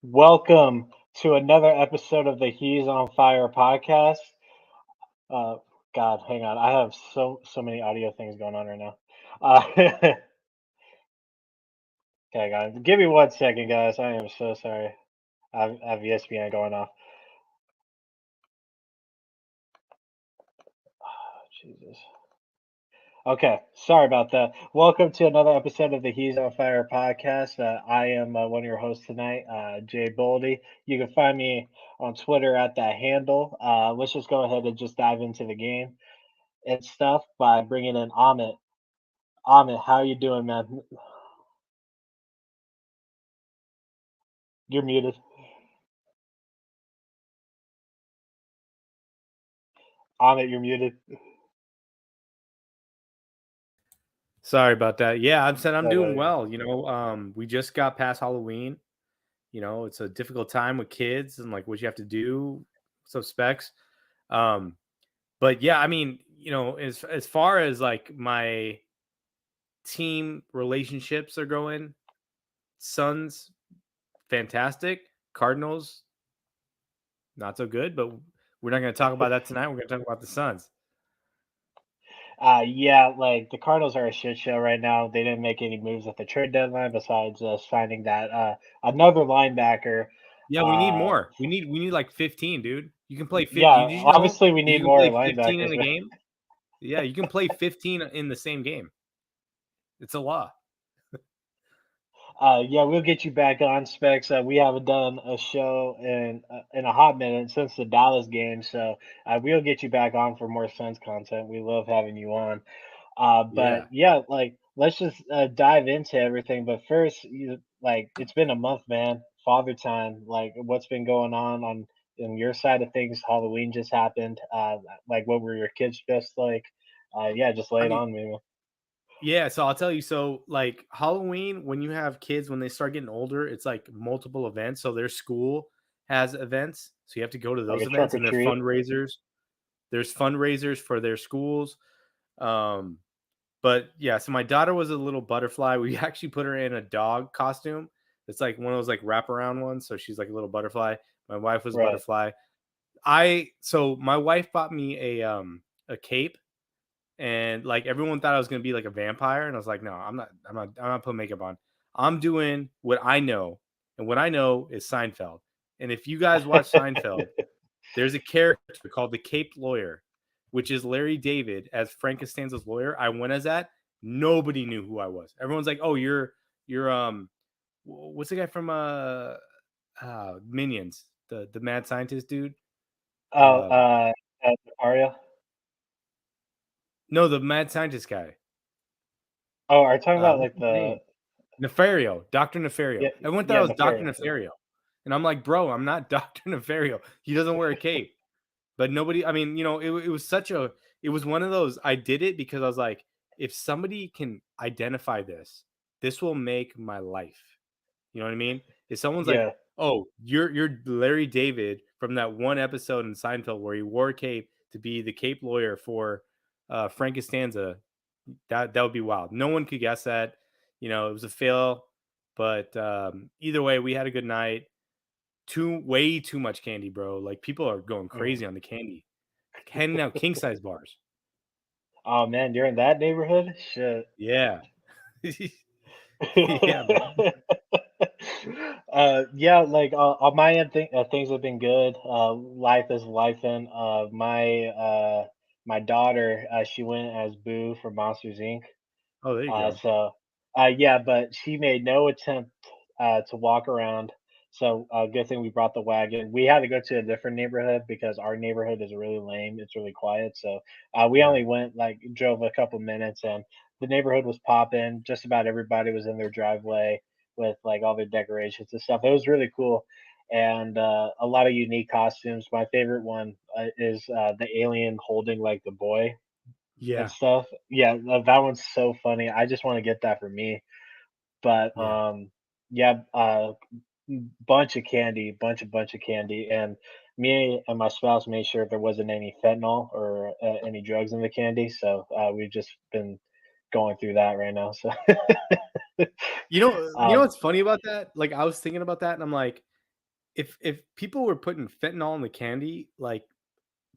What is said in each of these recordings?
Welcome to another episode of the He's on Fire podcast. Uh, God, hang on. I have so many audio things going on right now. Okay, guys, give me 1 second, guys. I am so sorry. I have ESPN going off. Oh, Jesus. Okay, sorry about that. Welcome to another episode of the He's on Fire podcast. I am one of your hosts tonight, Jay Boldy. You can find me on Twitter at that handle. Let's just go ahead and just dive into the game and stuff by bringing in Amit. Amit, how you doing, man? You're muted. Amit, you're muted. Sorry about that. Yeah, I'm No, no, doing yeah. well. We just got past Halloween. It's a difficult time with kids and like what you have to do, some specs. Um, but yeah, I mean, as far as like my team relationships are going, Suns fantastic, Cardinals not so good. But we're not going to talk about that tonight. We're going to talk about the Suns. Yeah, like the Cardinals are a shit show right now. They didn't make any moves at the trade deadline besides signing that another linebacker. Yeah, we need Uh, more. We need like 15, dude. You can play 50. yeah, Did you know obviously we need you can more play 15 in linebackers, a man. game? Yeah, you can play 15 in the same game. It's a law. Yeah, we'll get you back on specs. We haven't done a show in a hot minute since the Dallas game, so we'll get you back on for more Suns content. We love having you on. But Yeah. yeah, like let's just dive into everything. But first, it's been a month, man. Father time. Like, what's been going on in your side of things? Halloween just happened. Like, what were your kids dressed like? Yeah, just lay I it mean, on me, man. yeah, so I'll tell you. So, like Halloween, when you have kids, when they start getting older, it's like multiple events. So their school has events, so you have to go to Like those a trick events, or and they're treat. fundraisers. There's fundraisers for their schools. Um, but yeah, so my daughter was a little butterfly. We actually put her in a dog costume. It's like one of those like wraparound ones. So she's like a little butterfly. My wife was a Right. butterfly. So my wife bought me a cape, and like everyone thought I was gonna be like a vampire, and I was like, no, I'm not putting makeup on. I'm doing what I know, and what I know is Seinfeld. And if you guys watch Seinfeld, there's a character called the Caped Lawyer, which is Larry David as Frank Costanza's lawyer. I went as that. Nobody knew who I was. Everyone's like, "Oh, you're what's the guy from Minions, the mad scientist dude?" Oh, Um, Aria. no, the mad scientist guy. Oh, are you talking about What's like his the name? Nefario, Doctor Nefario. yeah Everyone thought I yeah was Doctor Nefarious? Nefario, and I'm like, bro, I'm not Doctor Nefario. He doesn't wear a cape. But nobody, I mean, it was it was one of those. I did it because I was like, if somebody can identify this will make my life. You know what I mean? If someone's like, Yeah. oh, you're Larry David from that one episode in Seinfeld where he wore a cape to be the cape lawyer for Frank Costanza, that would be wild. No one could guess that. It was a fail, but either way, we had a good night. Way too much candy, bro. Like people are going Mhm. crazy on the candy, handing out king size bars. Oh man, you're in that neighborhood? Shit. Yeah, yeah, man. Yeah, like on my end, things have been good. Life is life, and my daughter, she went as Boo for Monsters Inc. Oh, there you Uh, go. so, yeah, but she made no attempt to walk around. So, good thing we brought the wagon. We had to go to a different neighborhood because our neighborhood is really lame. It's really quiet. So, we Yeah, only went like drove a couple minutes, and the neighborhood was popping. Just about everybody was in their driveway with like all their decorations and stuff. It was really cool, and a lot of unique costumes. My favorite one is the alien holding like the boy and yeah, stuff. Yeah, that one's so funny. I just want to get that for me. But yeah. yeah, bunch of candy, bunch of candy, and me and my spouse made sure there wasn't any fentanyl or any drugs in the candy. So we've just been going through that right now. So You know um, what's funny about that? Like I was thinking about that, and I'm like, if people were putting fentanyl in the candy, like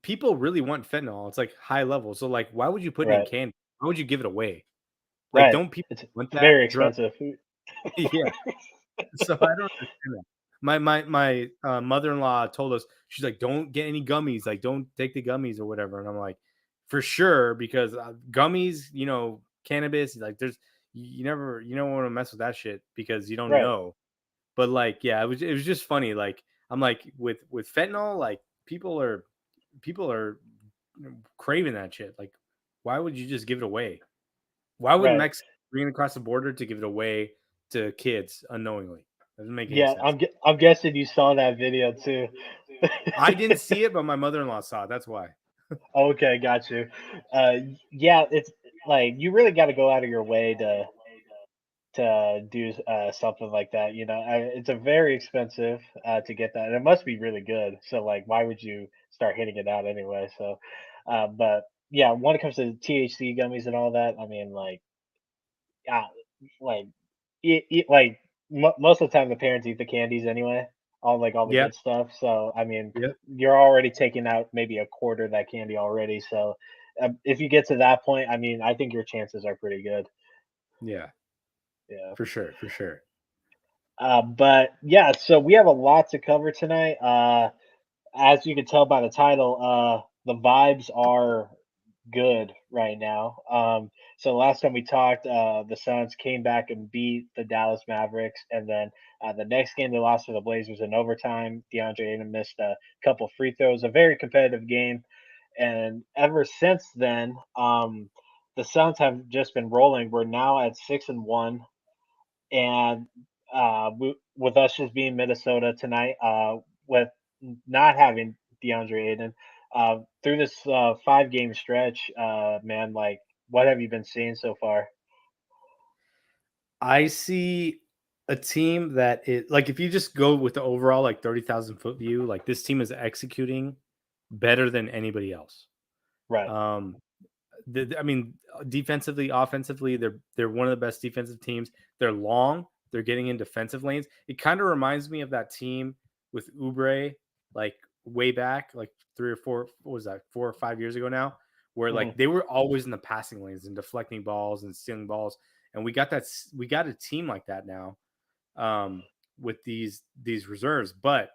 people really want fentanyl. It's like high level. So like, why would you put it in Right. candy? Why would you give it away? Like, Right. don't people want It's that very drug? expensive. Yeah. So I don't understand that. My mother-in-law told us, she's like, "Don't get any gummies, like, don't take the gummies or whatever." And I'm like, "For sure," because, gummies, cannabis, like, you don't wanna mess with that shit because you don't Right. know. But, like, yeah, it was just funny, like, I'm like, with fentanyl, like, people are craving that shit, like, why would you just give it away? Why would Right. Mexico bring it across the border to give it away to kids unknowingly? Doesn't make any Yeah, sense. I'm guessing you saw that video too. I didn't see it, but my mother-in-law saw it, that's why. Okay, got you. Yeah, it's like you really got to go out of your way to do something like that. It's a very expensive to get that, and it must be really good. So like, why would you start hitting it out anyway? So, but yeah, when it comes to THC gummies and all that, I mean, uh, like like most of the time the parents eat the candies anyway, all the Yeah, good stuff. So I mean, yep, you're already taking out maybe a quarter of that candy already. So if you get to that point, I mean, I think your chances are pretty good. yeah, Yeah. for sure, for sure. But yeah, so we have a lot to cover tonight. As you can tell by the title, the vibes are good right now. So last time we talked, the Suns came back and beat the Dallas Mavericks, and then the next game they lost to the Blazers in overtime. DeAndre Ayton missed a couple free throws, a very competitive game, and ever since then, the Suns have just been rolling. We're now at 6-1, and with us just being Minnesota tonight, with not having DeAndre Ayton, through this 5 game stretch, man, like, what have you been seeing so far? I see a team that is like, if you just go with the overall, like, 30,000-foot view, like, this team is executing better than anybody else. Right. Um, I mean, defensively, offensively, they're one of the best defensive teams. They're long. They're getting in defensive lanes. It kind of reminds me of that team with Oubre, like way back, like 3 or 4. What was that? 4 or 5 years ago now, where like Hmm. they were always in the passing lanes and deflecting balls and stealing balls. And we got that. We got a team like that now, with these reserves. But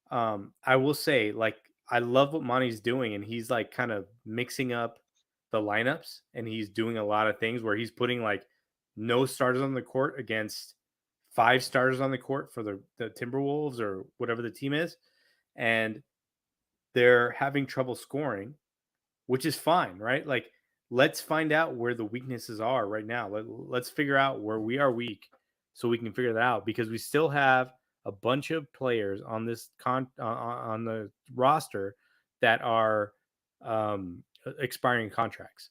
I will say, like, I love what Monty's doing, and he's like kind of mixing up the lineups, and he's doing a lot of things where he's putting like no starters on the court against 5 starters on the court for the Timberwolves or whatever the team is, and they're having trouble scoring, which is fine, right? Like, let's find out where the weaknesses are right now. Let's figure out where we are weak so we can figure that out, because we still have a bunch of players on this on the roster that are expiring contracts.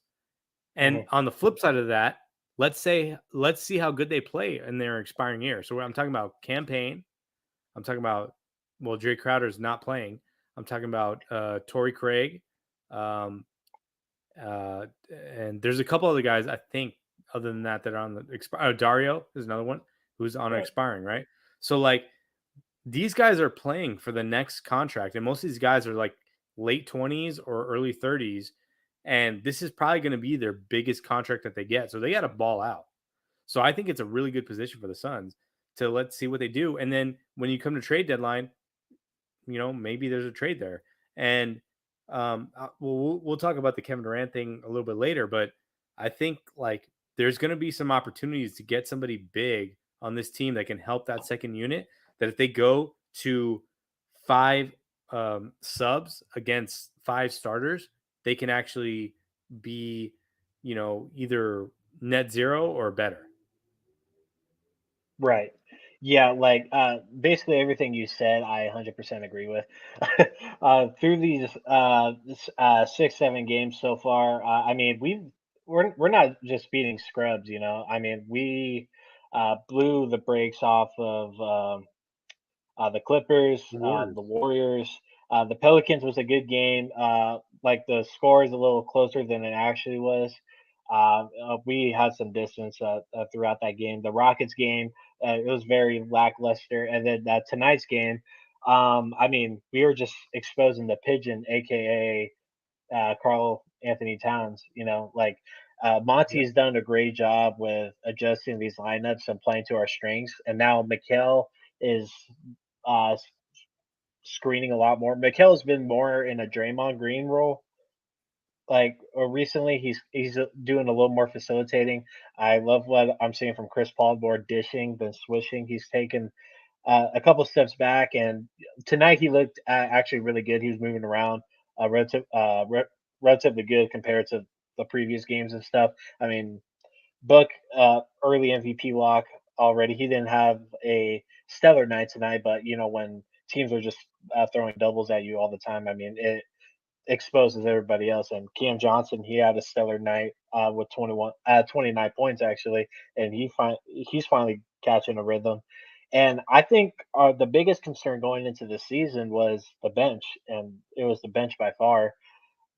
And Hmm. on the flip side of that, let's see how good they play in their expiring year. So I'm talking about campaign. I'm talking about, well, Jay Crowder's not playing. I'm talking about Torrey Craig. Um, and there's a couple other guys, I think, other than that are on the Dario is another one who's on Right. expiring, right? So like, these guys are playing for the next contract, and most of these guys are like late 20s or early 30s, and this is probably going to be their biggest contract that they get. So they got to ball out. So I think it's a really good position for the Suns to let's see what they do, and then when you come to trade deadline, maybe there's a trade there. And we'll talk about the Kevin Durant thing a little bit later, but I think like there's going to be some opportunities to get somebody big on this team that can help that second unit. That if they go to 5 subs against 5 starters, they can actually be, either net zero or better. Right. Yeah, like basically everything you said, I 100% agree with. Through these 6, 7 games so far, I mean, we're not just beating scrubs, you know. I mean, we blew the brakes off of the Clippers, The the Warriors. Warriors. The Pelicans was a good game. Like the score is a little closer than it actually was. We had some distance throughout that game. The Rockets game, it was very lackluster. And then tonight's game, I mean, we were just exposing the pigeon, aka Carl Anthony Towns. Like Yeah. Monty's done a great job with adjusting these lineups and playing to our strengths, and now Mikal is uh, screening a lot more. Mikal's been more in a Draymond Green role. Like or recently, he's doing a little more facilitating. I love what I'm seeing from Chris Paul, more dishing than swishing. He's taken a couple steps back, and tonight he looked actually really good. He was moving around, relatively good compared to the previous games and stuff. I mean, Book early MVP lock already. He didn't have a stellar night tonight, but when teams are just throwing doubles at you all the time, I mean it exposes everybody else. And Cam Johnson, he had a stellar night with 29 points actually, and he's finally catching a rhythm. And I think the biggest concern going into the season was the bench, and it was the bench by far.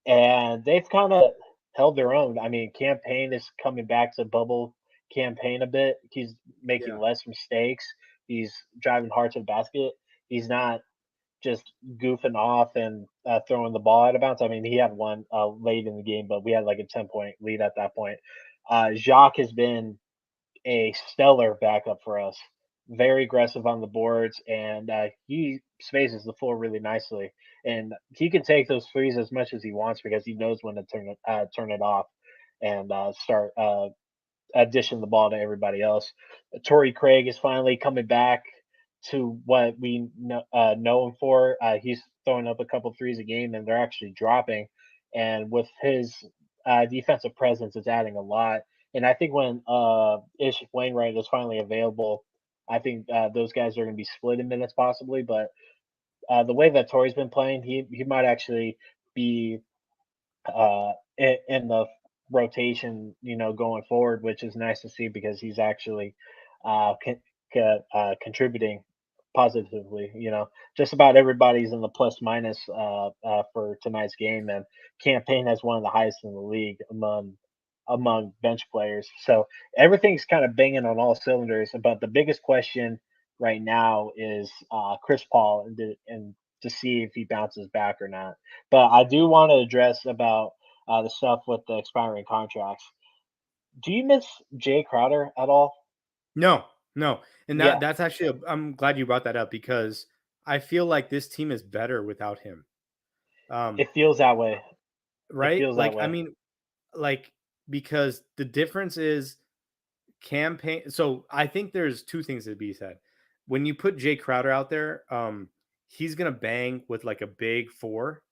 And they've kind of held their own. I mean, Campaign is coming back to bubble campaign a bit. He's making Yeah. less mistakes. He's driving hard to the basket. He's not just goofing off and throwing the ball out of bounds. I mean, he had one late in the game, but we had like a 10-point lead at that point. Jacques has been a stellar backup for us. Very aggressive on the boards, and he spaces the floor really nicely. And he can take those threes as much as he wants because he knows when to turn it off and start dishing the ball to everybody else. Torrey Craig is finally coming back to what we know him for. He's throwing up a couple threes a game, and they're actually dropping. And with his defensive presence, it's adding a lot. And I think when Ish Wainwright is finally available, I think those guys are going to be split in minutes possibly. But the way that Torrey's been playing, he might actually be in the rotation, going forward, which is nice to see because he's actually contributing positively. Just about everybody's in the plus minus for tonight's game, and Campaign has one of the highest in the league among bench players. So everything's kind of banging on all cylinders. But the biggest question right now is Chris Paul and to see if he bounces back or not. But I do want to address about the stuff with the expiring contracts. Do you miss Jay Crowder at all? No, no, and Yeah, that's actually I'm glad you brought that up because I feel like this team is better without him. Um, it feels that way. It right? feels that Like I way. mean, like because the difference is campaign. So I think there's two things to be said. When you put Jay Crowder out there, he's gonna bang with like a big four,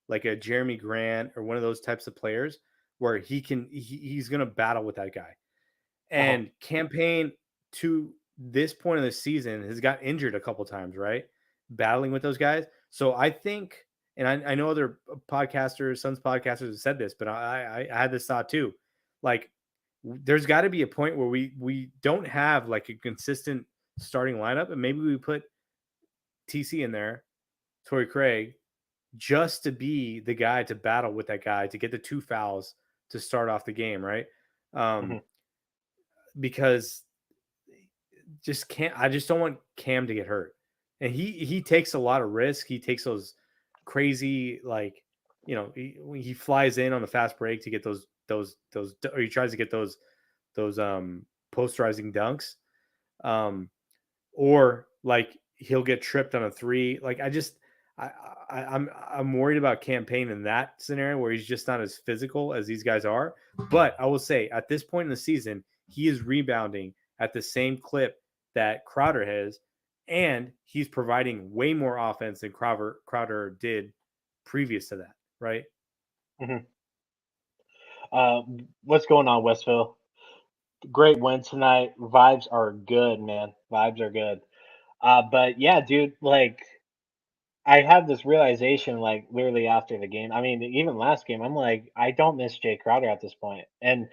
like a Jeremy Grant or one of those types of players where he's gonna battle with that guy. Uh-huh. And campaign to this point of the season has got injured a couple times, right? Battling with those guys. So I think, and I know other podcasters, Suns podcasters have said this, but I had this thought too. Like, there's got to be a point where we don't have like a consistent starting lineup, and maybe we put TC in there, Torrey Craig, just to be the guy to battle with that guy to get the two fouls to start off the game, right? Um, Hmm. because just can't. I just don't want Cam to get hurt, and he takes a lot of risk. He takes those crazy he flies in on the fast break to get those or he tries to get those posterizing dunks, um, or like he'll get tripped on a three. Like I, I'm worried about campaign in that scenario where he's just not as physical as these guys are. But I will say at this point in the season, he is rebounding at the same clip that Crowder has, and he's providing way more offense than Crowder did previous to that, right? Hmm. What's going on, Westville? Great win tonight. Vibes are good, man. Vibes are good. But yeah, dude, like I had this realization like literally after the game. I mean, even last game, I'm like, I don't miss Jay Crowder at this point. And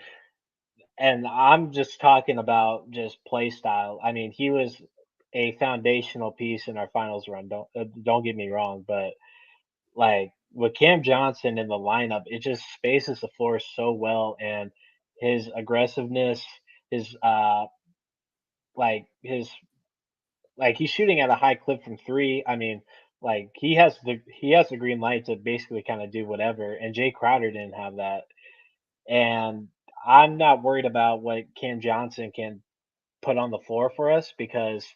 I'm just talking about just play style. I mean, he was a foundational piece in our finals run. Don't get me wrong, but like with Cam Johnson in the lineup, it just spaces the floor so well, and his aggressiveness, his like his like he's shooting at a high clip from three. I mean, like he has the green light to basically kind of do whatever. And Jay Crowder didn't have that. And I'm not worried about what Cam Johnson can put on the floor for us because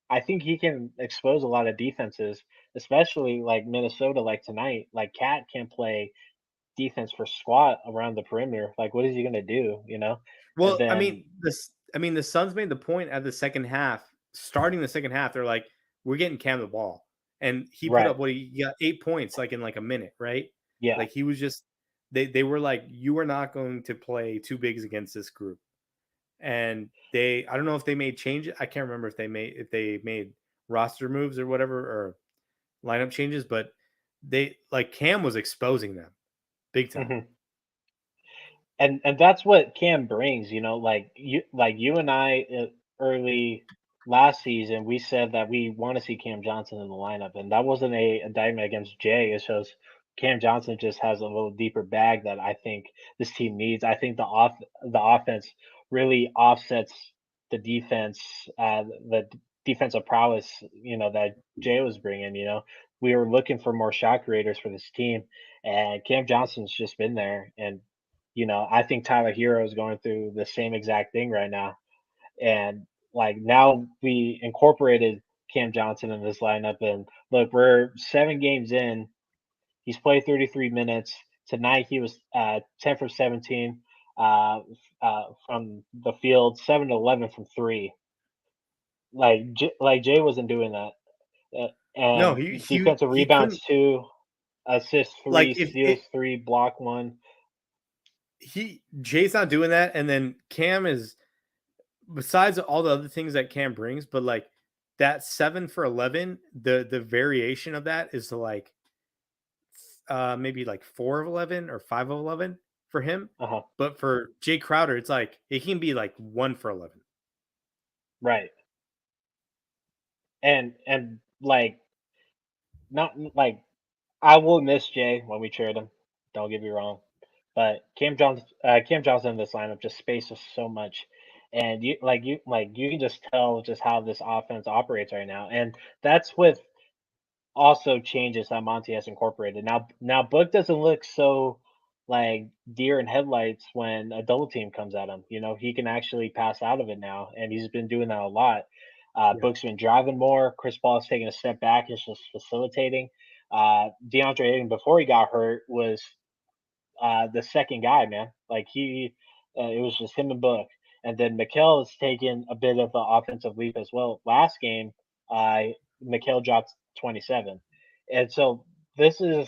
I think he can expose a lot of defenses, especially like Minnesota, like tonight. Like Cat can play defense for squat around the perimeter. Like, what is he gonna do? And Well, I mean, then the Suns made the point at the second half, starting the second half, they're like, "We're getting Cam the ball," and he put right, up what he got 8 points like in like a minute, right? yeah, Like he was just they were like, "You are not going to play two bigs against this group," and I don't know if they made changes. I can't remember if they made roster moves or whatever or lineup changes, but they like Cam was exposing them big time. hmm and that's what Cam brings. Like you and I early last season, we said that we want to see Cam Johnson in the lineup, and that wasn't a indictment against Jay. It shows Cam Johnson just has a little deeper bag that I think this team needs. I think the offense really offsets the defense, the defensive prowess, that Jay was bringing. We were looking for more shot creators for this team, and Cam Johnson's just been there. And I think Tyler Hero is going through the same exact thing right now. And like now we incorporated Cam Johnson in this lineup, and look, we're 7 games in. He's played 33 minutes tonight. He was 10 for 17 from the field, 7 to 11 from three. Like Jay wasn't doing that. No, And defensive he rebounds couldn't two, assists three, like if steals it three, block one. Jay's not doing that, and then Cam is besides all the other things that Cam brings, but like that 7 for 11, the variation of that is to like maybe like 4 of 11 or 5 of 11 for him. Uh huh. But for Jay Crowder, it's like it can be like 1 for 11. Right. And like not like I will miss Jay when we trade him. Don't get me wrong, but Cam Johnson in this lineup just spaces so much, and you can just tell just how this offense operates right now, and that's with also changes that Monty has incorporated. Now Book doesn't look so like deer in headlights when a double team comes at him. He can actually pass out of it now, and he's been doing that a lot. Yeah. Book's been driving more. Chris Paul is taking a step back. He's just facilitating. DeAndre Ayton before he got hurt was the second guy, man. Like it was just him and Book, and then Mikal has taken a bit of an offensive leap as well. Last game, uh, Mikal dropped 27, and so this is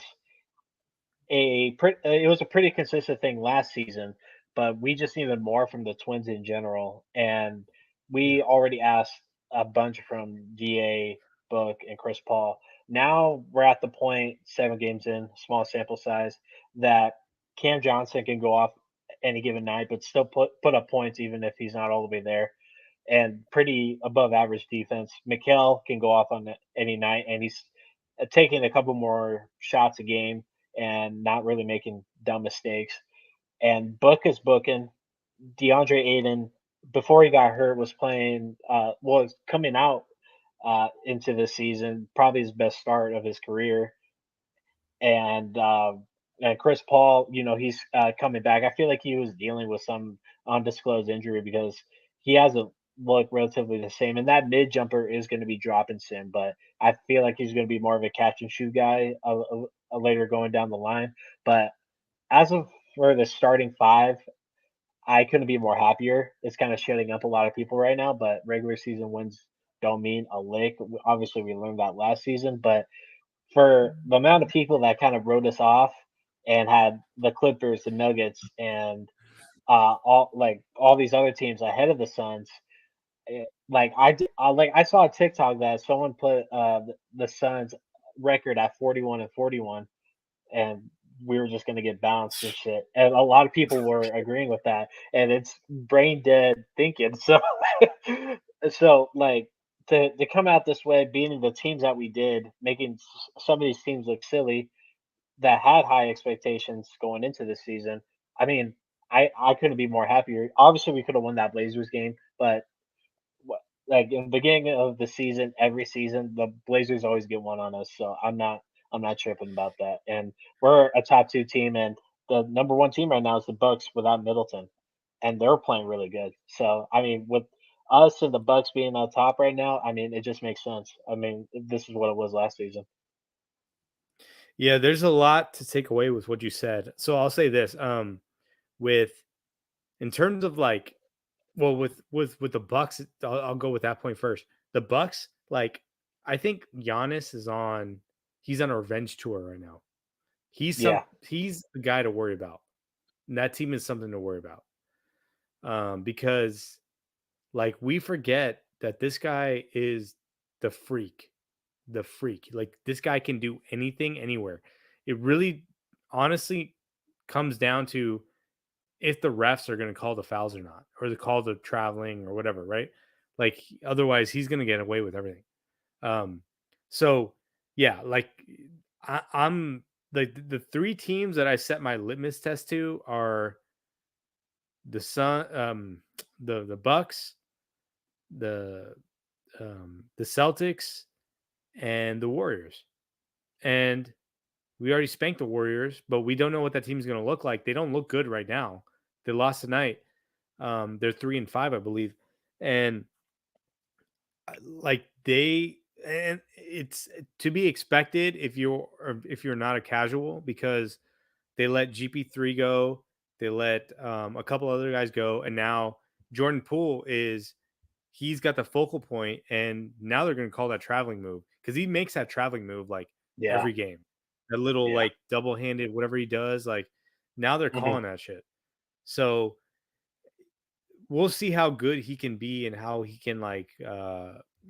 it was a pretty consistent thing last season, but we just needed more from the Twins in general, and we Yeah. already asked a bunch from Da, Book, and Chris Paul. Now we're at the point, 7 games in, small sample size, that Cam Johnson can go off any given night, but still put up points even if he's not all the way there, and pretty above average defense. Mikal can go off on any night, and he's taking a couple more shots a game and not really making dumb mistakes. And Book is booking. DeAndre Ayton, before he got hurt, was playing, was coming out into this season, probably his best start of his career. And Chris Paul, he's coming back. I feel like he was dealing with some undisclosed injury because he hasn't looked relatively the same. And that mid jumper is going to be dropping soon, but I feel like he's going to be more of a catch and shoot guy later going down the line. But as of for the starting five, I couldn't be more happier. It's kind of shutting up a lot of people right now, but regular season wins don't mean a lick. Obviously, we learned that last season, but for the amount of people that kind of wrote us off and had the Clippers, the Nuggets, and all these other teams ahead of the Suns. I saw a TikTok that someone put the Suns record at 41-41, and we were just gonna get bounced and shit. And a lot of people were agreeing with that, and it's brain dead thinking. So, so like to come out this way, beating the teams that we did, making some of these teams look silly that had high expectations going into this season. I mean, I couldn't be more happier. Obviously, we could have won that Blazers game, but like in the beginning of the season, every season, the Blazers always get one on us. So I'm not tripping about that. And we're a top two team, and the number one team right now is the Bucks without Middleton, and they're playing really good. So I mean, with us and the Bucks being on top right now, I mean, it just makes sense. I mean, this is what it was last season. Yeah, there's a lot to take away with what you said. So I'll say this, with in terms of like, well, with the Bucks, I'll go with that point first. The Bucks, like, I think Giannis he's on a revenge tour right now. Yeah, He's the guy to worry about. And that team is something to worry about. Because like we forget that this guy is the freak. The freak. Like this guy can do anything anywhere. It really honestly comes down to if the refs are going to call the fouls or not, or the call the traveling or whatever, right? Like otherwise he's going to get away with everything. Um, so yeah, like I'm like the three teams that I set my litmus test to are the Sun, the Bucks, the the Celtics, and the Warriors. And we already spanked the Warriors, but we don't know what that team's going to look like. They don't look good right now. They lost tonight. They're 3-5, I believe, and like they and it's to be expected if you're not a casual because they let GP3 go, they let a couple other guys go, and now Jordan Poole is he's got the focal point, and now they're going to call that traveling move because he makes that traveling move like yeah, every game, that little yeah. like double handed whatever he does, like now they're Hmm. calling that shit. So we'll see how good he can be and how he can like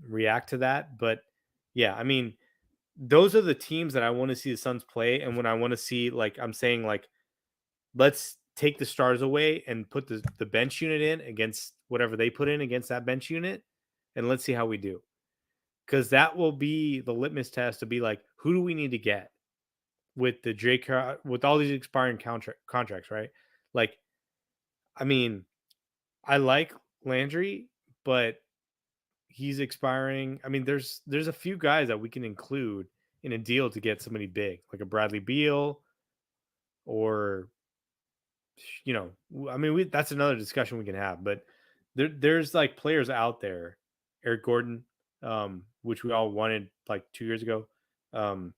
react to that. But yeah, I mean, those are the teams that I want to see the Suns play. And when I want to see, like, I'm saying, like, let's take the stars away and put the bench unit in against whatever they put in against that bench unit. And let's see how we do. Because that will be the litmus test to be like, who do we need to get with the with all these expiring contracts, right? Like, I mean, I like Landry, but he's expiring. I mean, there's a few guys that we can include in a deal to get somebody big, like a Bradley Beal, or I mean, that's another discussion we can have. But there's like players out there, Eric Gordon, which we all wanted like 2 years ago. Um,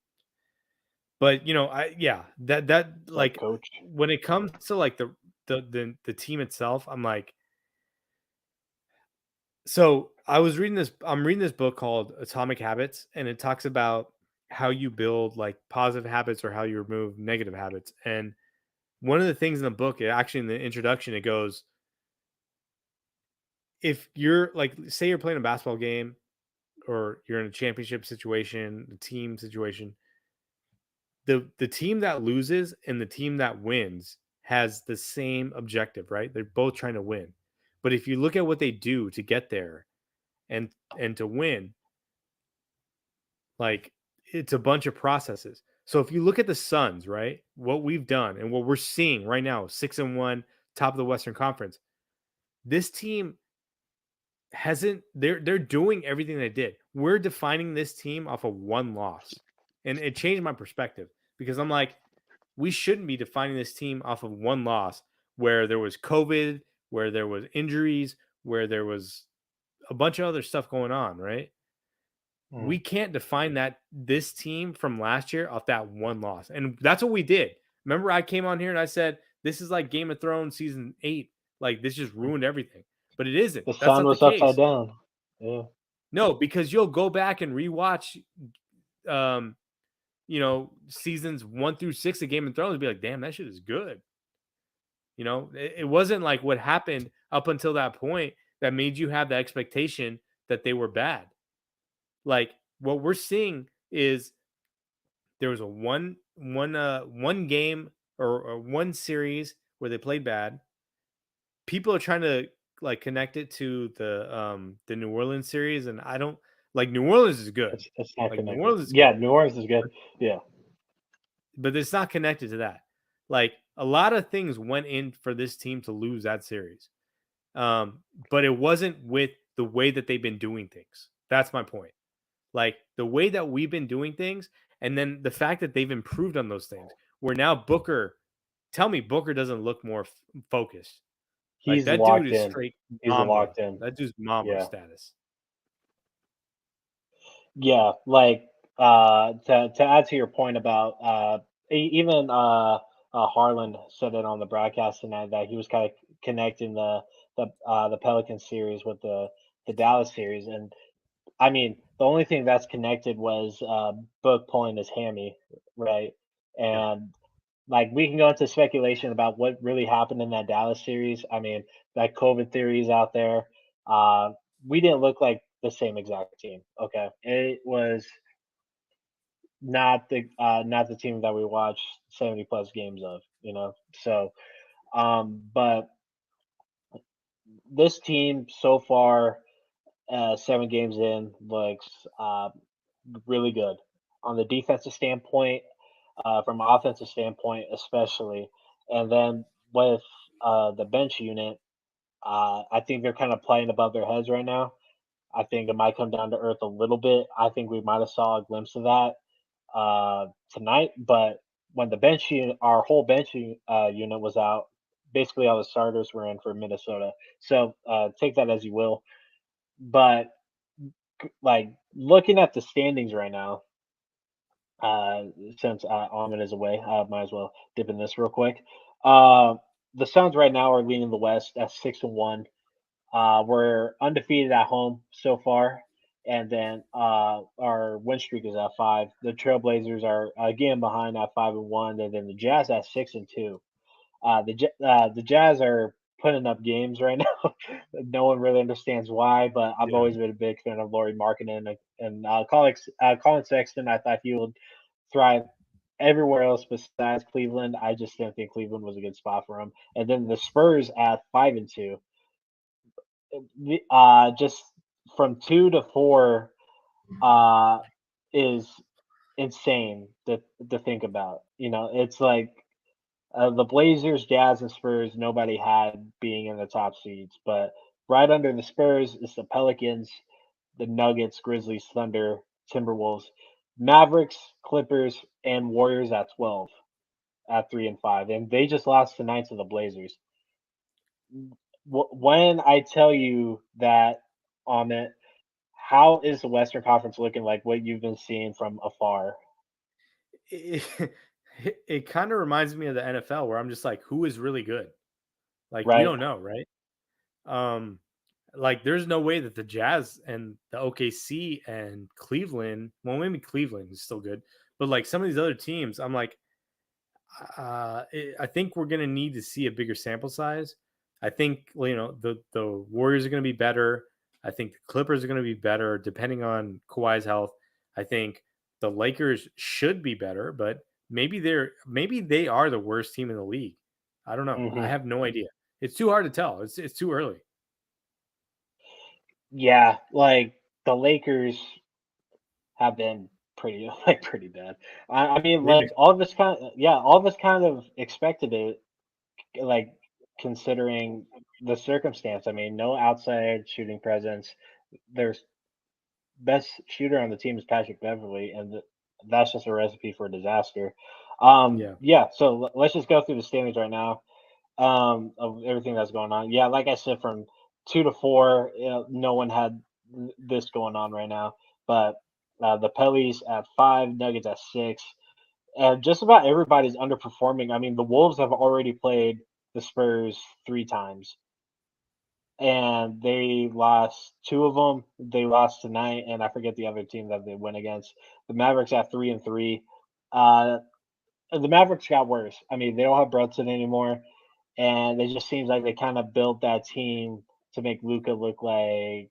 but I yeah, that What's up, like coach? when it comes to like the team itself, I'm like, so I'm reading this book called Atomic Habits, and it talks about how you build like positive habits or how you remove negative habits. And one of the things in the book, actually in the introduction, it goes, if you're like, say you're playing a basketball game or you're in a championship situation, a team situation, the team that loses and the team that wins has the same objective, right? They're both trying to win. But if you look at what they do to get there and to win, like it's a bunch of processes. So if you look at the Suns, right, what we've done and what we're seeing right now, 6-1, top of the Western Conference, this team hasn't they're doing everything they did. We're defining this team off of one loss. And it changed my perspective because I'm like, we shouldn't be defining this team off of one loss where there was COVID, where there was injuries, where there was a bunch of other stuff going on, right? We Mm. can't define this team from last year off that one loss. And that's what we did. Remember, I came on here and I said, this is like Game of Thrones season 8. Like this just ruined everything. But it isn't. The That's sun not the was upside case. down. Yeah. No, because you'll go back and rewatch um, seasons 1 through 6 of Game of Thrones and be like, damn, that shit is good. It wasn't like what happened up until that point that made you have the expectation that they were bad. Like what we're seeing is there was a one game or one series where they played bad. People are trying to like connect it to the New Orleans series, and I don't like New Orleans is good. It's not Like New connected. Orleans is Yeah, good, New Orleans is good. Yeah. but it's not connected to that. Like a lot of things went in for this team to lose that series. But it wasn't with the way that they've been doing things. That's my point. Like the way that we've been doing things, and then the fact that they've improved on those things. Where now Booker, tell me Booker doesn't look more focused. Like He's that dude locked is in. straight He's Mamba. locked in. That dude's Mamba Yeah. status. Yeah, like to add to your point about even Harlan said it on the broadcast tonight that he was kind of connecting the Pelican series with the Dallas series, and I mean the only thing that's connected was Book pulling his hammy, right? Yeah. And like we can go into speculation about what really happened in that Dallas series. I mean, that COVID theories out there. Uh, we didn't look like the same exact team. Okay, it was not the team that we watched 70 plus games of. So but this team so far, 7 games in, looks really good on the defensive standpoint, from an offensive standpoint, especially. And then with the bench unit, I think they're kind of playing above their heads right now. I think it might come down to earth a little bit. I think we might have saw a glimpse of that tonight, but when the bench unit, our whole unit was out, basically all the starters were in for Minnesota. So take that as you will. But like looking at the standings right now, uh, since Almond is away, I might as well dip in this real quick. Uh, the Suns right now are leading the West at 6-1. We're undefeated at home so far, and then our win streak is at 5. The Trailblazers are again behind at 5-1, and then the Jazz at 6-2. The Jazz are putting up games right now. No one really understands why, but I've Yeah. always been a big fan of Laurie Markkinen and Colin Sexton. I thought he would thrive everywhere else besides Cleveland. I just didn't think Cleveland was a good spot for him. And then the Spurs at 5-2. Just from 2 to 4 uh is insane to think about. It's like the Blazers, Jazz, and Spurs nobody had being in the top seeds, but right under the Spurs is the Pelicans, the Nuggets, Grizzlies, Thunder, Timberwolves, Mavericks, Clippers, and Warriors at 12 at 3 and 5, and they just lost tonight to the Blazers. When I tell you that, on it, how is the Western Conference looking like what you've been seeing from afar? It, it kind of reminds me of the NFL where I'm just like, who is really good? Like we Right? don't know, right? Um, like there's no way that the Jazz and the OKC and Cleveland, well, maybe Cleveland is still good, but like some of these other teams, I'm like, I think we're gonna need to see a bigger sample size. I think the Warriors are gonna be better. I think the Clippers are gonna be better depending on Kawhi's health. I think the Lakers should be better, but maybe they are the worst team in the league. I don't know. I Hmm. have no idea. It's too hard to tell. It's too early. Yeah, like the Lakers have been pretty pretty bad. I mean, They've like all of us kind of expected it, like considering the circumstance. I mean, no outside shooting presence. There's best shooter on the team is Patrick Beverly, and that's just a recipe for disaster. Yeah. Yeah, so let's just go through the standings right now, of everything that's going on. Yeah, like I said, from 2 to 4, no one had this going on right now, but the Pellies at 5, Nuggets at 6, and just about everybody's underperforming. I mean, the Wolves have already played the Spurs 3 times, and they lost 2 of them. They lost tonight, and I forget the other team that they went against. The Mavericks at 3-3. Uh, the Mavericks got worse. I mean, they don't have Brunson anymore, and it just seems like they kind of built that team to make Luca look like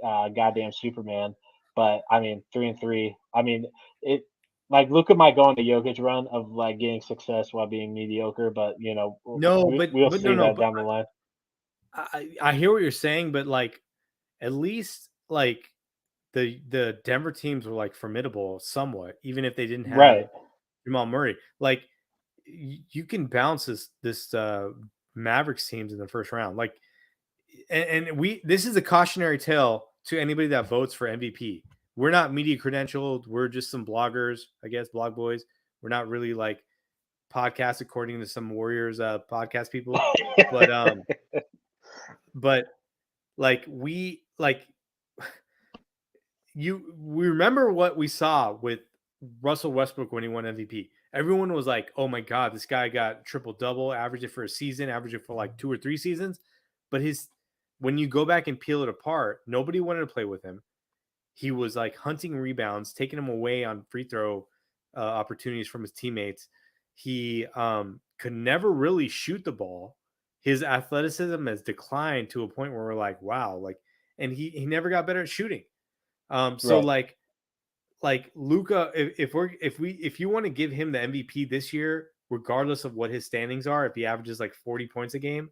goddamn Superman. But I mean, 3-3. I mean, it like Luca might go on the Jokic run of like getting success while being mediocre, but No, we'll but no, see no, that but down the line. I hear what you're saying, but like at least like the Denver teams were like formidable somewhat, even if they didn't have Right. Jamal Murray. Like you can bounce this Mavericks teams in the first round. Like and this is a cautionary tale to anybody that votes for MVP. We're not media credentialed. We're just some bloggers, I guess, blog boys. We're not really like podcasts according to some Warriors podcast people. But like we remember what we saw with Russell Westbrook when he won MVP. Everyone was like, "Oh my god, this guy got triple double, average it for a season, average it for like 2 or 3 seasons." But when you go back and peel it apart, nobody wanted to play with him. He was like hunting rebounds, taking them away on free throw opportunities from his teammates. He could never really shoot the ball. His athleticism has declined to a point where we're like, wow, and he never got better at shooting. So Right. like Luka, if you want to give him the MVP this year, regardless of what his standings are, if he averages like 40 points a game,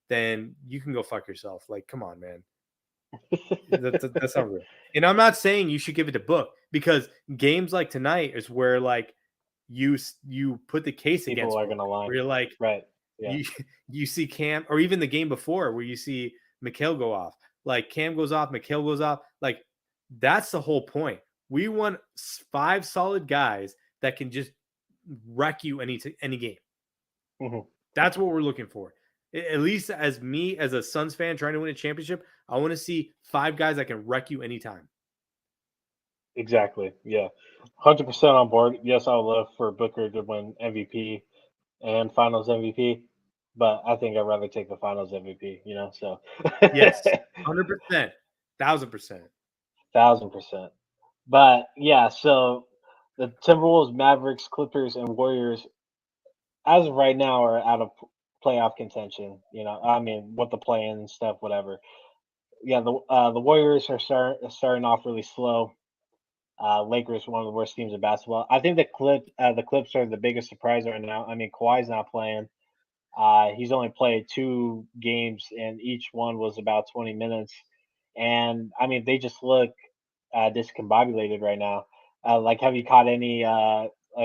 then you can go fuck yourself. Like, come on, man. That's not real. And I'm not saying you should give it to Book, because games like tonight is where like you put the case People against are Book, gonna lie. where you're like, Right. Yeah. you see Cam, or even the game before where you see Mikhail go off. Like Cam goes off, Mikhail goes off. Like that's the whole point. We want 5 solid guys that can just wreck you any game. Mhm. That's what we're looking for. At least as me, as a Suns fan trying to win a championship, I want to see 5 guys that can wreck you anytime. Exactly. Yeah. 100% on board. Yes, I would love for Booker to win MVP and Finals MVP, but I think I'd rather take the Finals MVP. So Yes, 100%, 1000%. 1000%. But yeah, so the Timberwolves, Mavericks, Clippers, and Warriors, as of right now, are out of playoff contention. I mean, with the play-in and stuff, whatever. Yeah, the Warriors are starting off really slow. Lakers, one of the worst teams in basketball. I think the Clips are the biggest surprise right now. I mean, Kawhi's not playing. He's only played 2 games, and each one was about 20 minutes. And I mean, they just look discombobulated right now. Like, have you caught any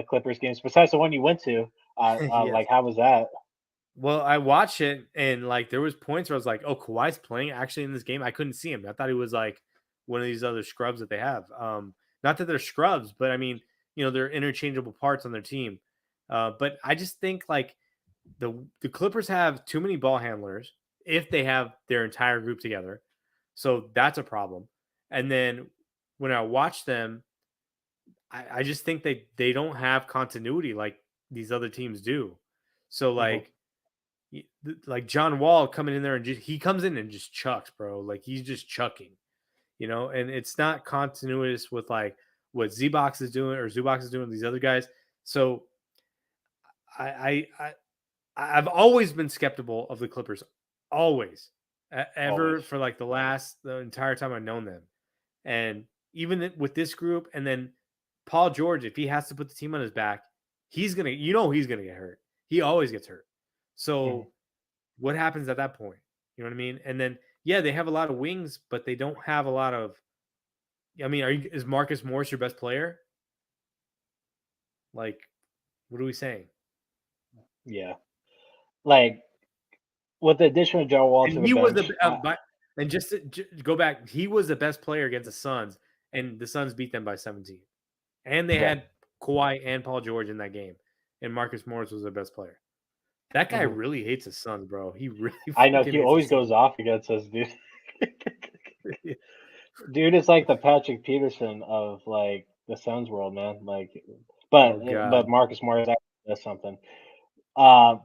Clippers games besides the one you went to? Yes. Like, how was that? Well, I watched it, and like there was points where I was like, "Oh, Kawhi's playing actually in this game." I couldn't see him. I thought he was like one of these other scrubs that they have. Not that they're scrubs, but I mean, they're interchangeable parts on their team. But I just think like the Clippers have too many ball handlers if they have their entire group together. So that's a problem. And then when I watch them, I just think they don't have continuity like these other teams do. So Hmm. like John Wall coming in there and he comes in and just chucks, bro. Like he's just chucking, and it's not continuous with like what Z-Box is doing or Zubox is doing with these other guys. So I I, I I've always been skeptical of the Clippers, always, Always. ever, for like the entire time I've known them, and even with this group, and then Paul George, if he has to put the team on his back, he's gonna get hurt. He always gets hurt. Hmm. So what happens at that point? You know what I mean? And then yeah, they have a lot of wings, but they don't have a lot of. I mean, is Marcus Morris your best player? Like, what are we saying? Yeah. Like, with the addition of Joe Wall And to the he was bench, and just to go back, he was the best player against the Suns, and the Suns beat them by 17. And they right. had Kawhi and Paul George in that game, and Marcus Morris was their best player. That guy Hmm. really hates the Suns, bro. He really I know freaking he hates the always Suns. goes off against us, dude. Dude is like the Patrick Peterson of like the Suns world, man. Like, Oh but God, Marcus Morris actually does something. Um,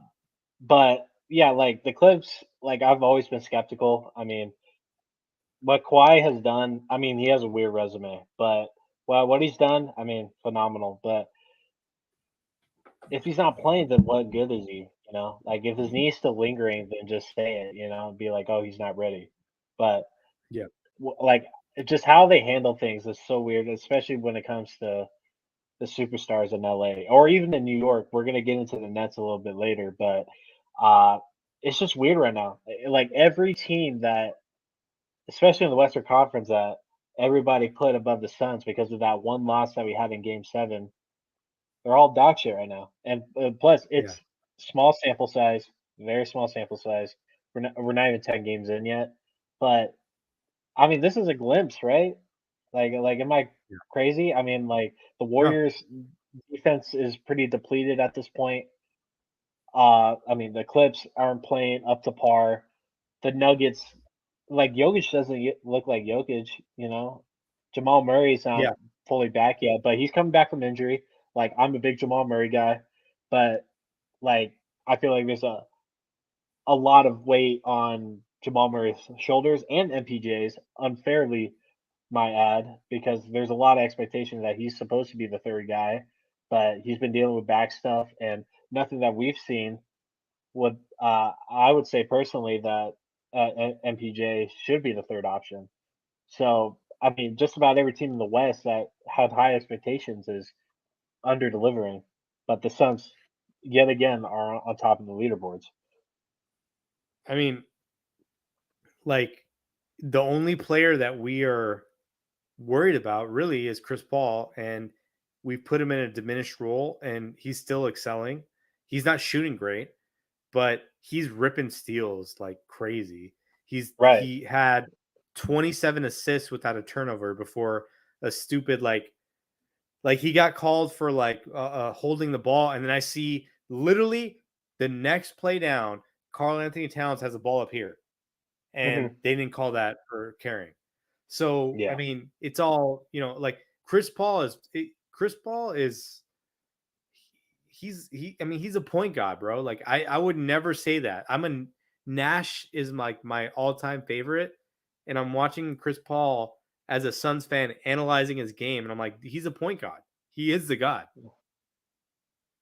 but yeah, like the Clips, like I've always been skeptical. I mean, what Kawhi has done, I mean, he has a weird resume, but well, what he's done, I mean, phenomenal. But if he's not playing, then what good is he? Like if his knee's still lingering, then just say it. And be like, oh, he's not ready. But yeah, like just how they handle things is so weird, especially when it comes to the superstars in LA or even in New York. We're gonna get into the Nets a little bit later, but uh, it's just weird right now. Like every team that, especially in the Western Conference, that everybody put above the Suns because of that one loss that we had in Game 7, they're all dog shit right now. And plus, yeah, it's small sample size, very small sample size. We're not even 10 games in yet. But I mean, this is a glimpse, right? Am I Yeah. crazy? I mean, like the No. Warriors' defense is pretty depleted at this point. I mean, the Clips aren't playing up to par. The Nuggets, like Jokic doesn't look like Jokic, you know. Jamal Murray's not Yeah. fully back yet, but he's coming back from injury. Like I'm a big Jamal Murray guy, but like I feel like there's a lot of weight on Jamal Murray's shoulders and MPJ's unfairly, my add, because there's a lot of expectation that he's supposed to be the third guy, but he's been dealing with back stuff and nothing that we've seen would I would say personally that MPJ should be the third option. So I mean, just about every team in the West that had high expectations is under delivering, but the Suns yet again are on top of the leaderboards. I mean, like the only player that we are worried about really is Chris Paul, and we've put him in a diminished role, and he's still excelling. He's not shooting great, but he's ripping steals like crazy. Right. He had 27 assists without a turnover before a stupid like he got called for holding the ball, and then I see literally the next play down, Carl Anthony Towns has a ball up here, and Hmm. they didn't call that for carrying. So I Yeah. mean, it's all like Chris Paul is I mean, he's a point guard, bro. Like I would never say that. Nash is like my all-time favorite, and I'm watching Chris Paul as a Suns fan analyzing his game, and I'm like, he's a point guard. He is the god.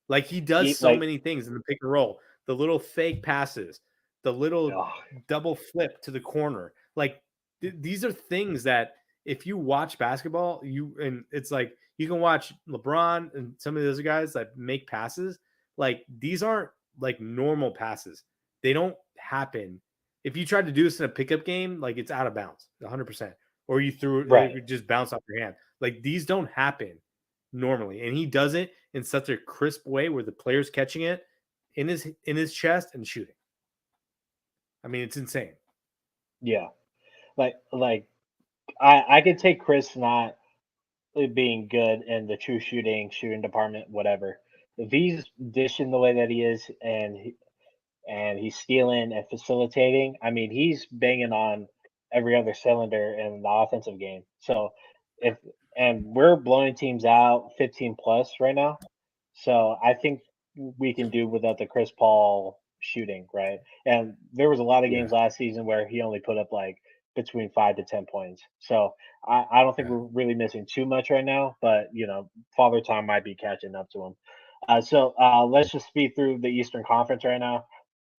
Like he does He so like many things in the pick and roll, the little fake passes, the little oh, double flip to the corner. Like these are things that if you watch basketball, it's like you can watch LeBron and some of those guys that make passes. Like these aren't like normal passes. They don't happen. If you tried to do this in a pickup game, like it's out of bounds, 100%. Or you threw it right. would just bounce off your hand. Like these don't happen normally, and he does it in such a crisp way where the player's catching it in his chest and shooting. I mean, it's insane. Yeah. I could take Chris not being good in the true shooting department, whatever. If he's dishing the way that he is and he's stealing and facilitating, I mean, he's banging on every other cylinder in the offensive game. So if and we're blowing teams out 15 plus right now. So I think we can do without the Chris Paul shooting, right? And there was a lot of Yeah, games last season where he only put up like between 5 to 10 points. So I don't think yeah, we're really missing too much right now, but Father Time might be catching up to him. Let's just speed through the Eastern Conference right now.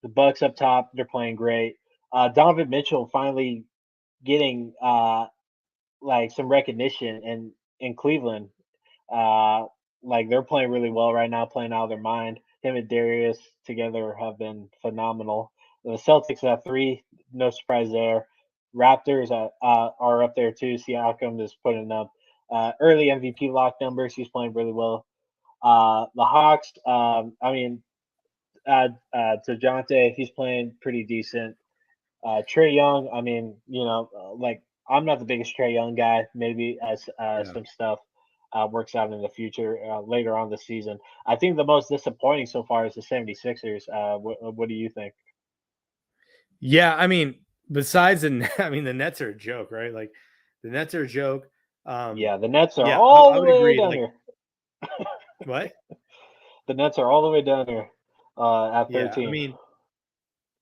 The Bucks up top, they're playing great. Donovan Mitchell finally getting like some recognition in Cleveland. Uh, like they're playing really well right now, playing out of their mind. Him and Darius together have been phenomenal. The Celtics have three, no surprise there. Raptors are up there too. Siakam is putting up early MVP lock numbers. He's playing really well. The Hawks, I mean, DeJounte, he's playing pretty decent. Trey Young, I mean, like I'm not the biggest Trey Young guy. Maybe as yeah. some stuff works out in the future later on the season. I think the most disappointing so far is the 76ers. What do you think? Yeah, I mean, besides I mean, the Nets are a joke, right? Like the Nets are a joke. Yeah, the Nets are Yeah, all I the would way agree. down Like here. what? The Nets are all the way down here at Yeah, I 13. mean,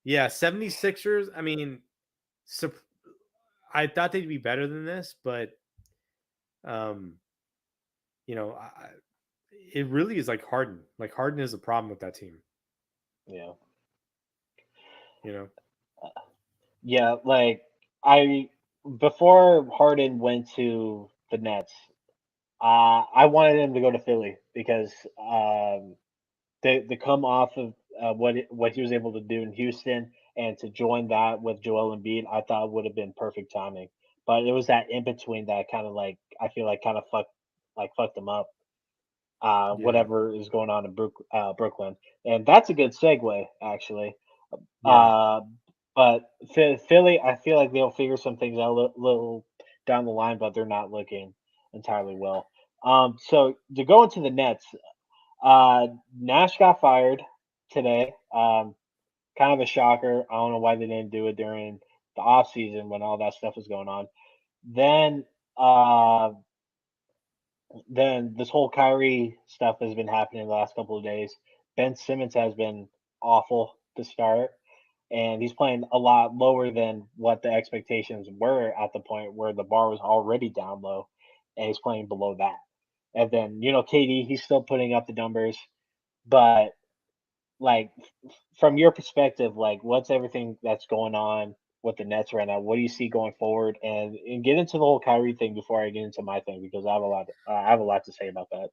yeah, 76ers. I mean, sup- I thought they'd be better than this, but um, you know, it really is like Harden. Like Harden is a problem with that team. Yeah, You know. yeah. Like I before Harden went to the Nets, I wanted him to go to Philly because they come off of what he was able to do in Houston, and to join that with Joel Embiid, I thought would have been perfect timing. But it was that in between that kind of like I feel like kind of fucked them up. Yeah. Whatever is going on in Brooklyn, and that's a good segue actually. Yeah. Uh, But Philly, I feel like they'll figure some things out a little down the line, but they're not looking entirely well. So to go into the Nets, Nash got fired today. Kind of a shocker. I don't know why they didn't do it during the off season when all that stuff was going on. Then, uh, then this whole Kyrie stuff has been happening the last couple of days. Ben Simmons has been awful to start, and he's playing a lot lower than what the expectations were at the point where the bar was already down low, and he's playing below that. And then KD, he's still putting up the numbers, but like from your perspective, like what's everything that's going on with the Nets right now? What do you see going forward? And get into the whole Kyrie thing before I get into my thing because I have a lot to say about that.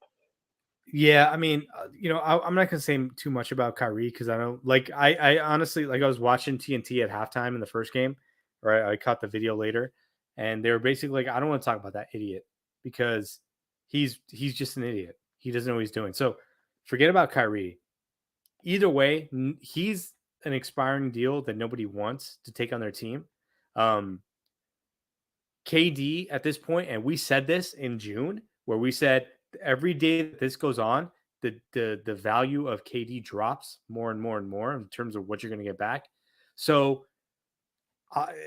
Yeah, I mean, I'm not gonna say too much about Kyrie because I don't like. I honestly like. I was watching TNT at halftime in the first game, or I caught the video later, and they were basically like, "I don't want to talk about that idiot because he's just an idiot. He doesn't know what he's doing." So forget about Kyrie. Either way, he's an expiring deal that nobody wants to take on their team. Um, KD at this point, and we said this in June, where we said every day that this goes on, the value of KD drops more and more and more in terms of what you're going to get back. So,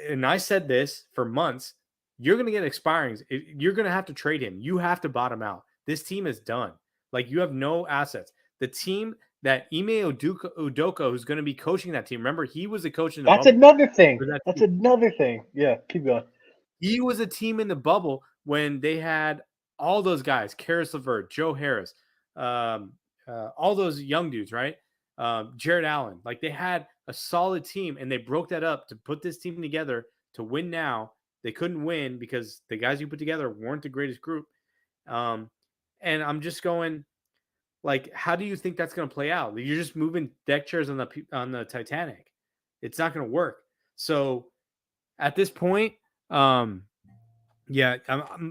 and I said this for months, you're going to get expirings. You're going to have to trade him. You have to bottom out. This team is done. Like you have no assets. The team that Ime Udoka, who's going to be coaching that team. Remember, he was a coach in the That's bubble another thing. for that That's team. another thing. Yeah, keep going. He was a team in the bubble when they had all those guys, Karis LeVert, Joe Harris, um, all those young dudes, right? Jared Allen. Like they had a solid team and they broke that up to put this team together to win now. They couldn't win because the guys you put together weren't the greatest group. Um, and I'm just going, like, how do you think that's going to play out? You're just moving deck chairs on the Titanic. It's not going to work. So at this point, um, yeah.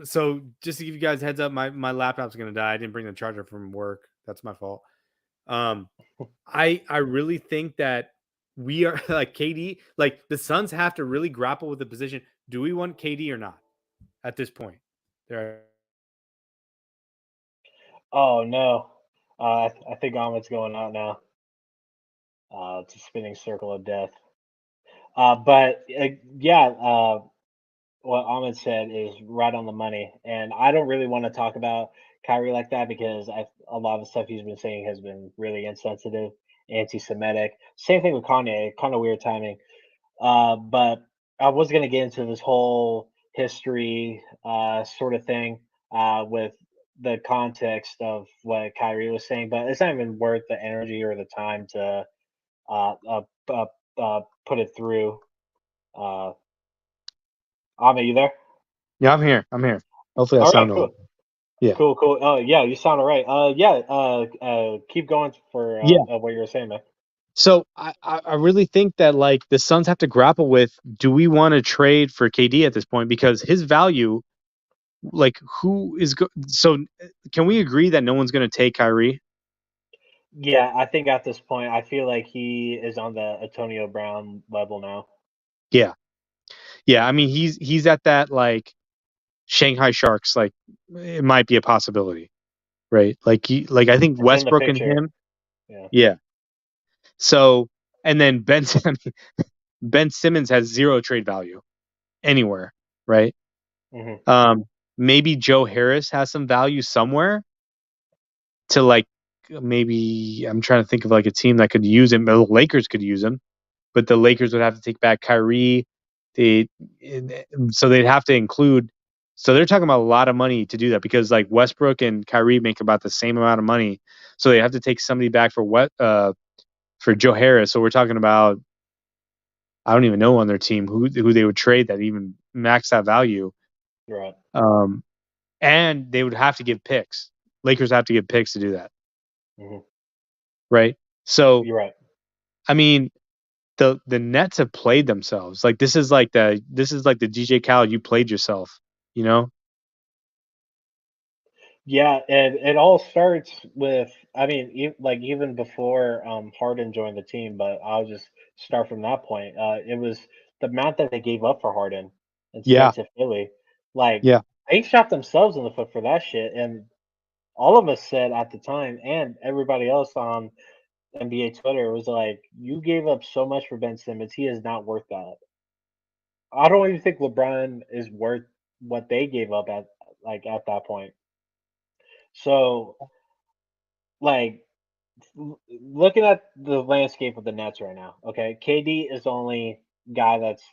So just to give you guys a heads up, my laptop's gonna die. I didn't bring the charger from work. That's my fault. Um, I really think that we are like KD. Like the Suns have to really grapple with the position. Do we want KD or not at this point? There. Oh no, I think Ahmed's going out now. It's a spinning circle of death. But yeah, what Ahmed said is right on the money, and I don't really want to talk about Kyrie like that because a lot of the stuff he's been saying has been really insensitive, anti-Semitic. Same thing with Kanye, kind of weird timing. But I was gonna get into this whole history sort of thing with the context of what Kyrie was saying, but it's not even worth the energy or the time to uh, uh, uh, put it through. Uh, Ahmed, you there? Yeah, I'm here. I'm here. Hopefully, I All right, sound all cool. right. Yeah. Cool, cool. Oh, yeah, you sound all right. Yeah, keep going for Yeah. what you were saying, man. So I really think that like the Suns have to grapple with, do we want to trade for KD at this point because his value, like who is so can we agree that no one's going to take Kyrie? Yeah, I think at this point, I feel like he is on the Antonio Brown level now. Yeah. Yeah, I mean he's at that like Shanghai Sharks, like it might be a possibility, right? Like I think It's in the Westbrook and picture. him. Yeah. Yeah. So and then Ben Simmons has zero trade value anywhere, right? Hmm. Um, maybe Joe Harris has some value somewhere to like maybe I'm trying to think of like a team that could use him. The Lakers could use him, but the Lakers would have to take back Kyrie. They so they'd have to include. So they're talking about a lot of money to do that because like Westbrook and Kyrie make about the same amount of money, so they have to take somebody back for Joe Harris. So we're talking about I don't even know on their team who they would trade that even max that value. You're right. Um, and they would have to give picks. Lakers have to give picks to do that, Hmm. right? So, You're right. I mean, the Nets have played themselves. Like this is like the DJ Khaled, you played yourself, you know? Yeah, and it all starts with, I mean, like even before Harden joined the team, but I'll just start from that point. It was the amount that they gave up for Harden and Yeah, stayed to Philly. Like yeah, they shot themselves in the foot for that shit. And all of us said at the time, and everybody else on NBA Twitter was like, "You gave up so much for Ben Simmons. He is not worth that." I don't even think LeBron is worth what they gave up at that point. So like looking at the landscape of the Nets right now, okay, KD is the only guy that's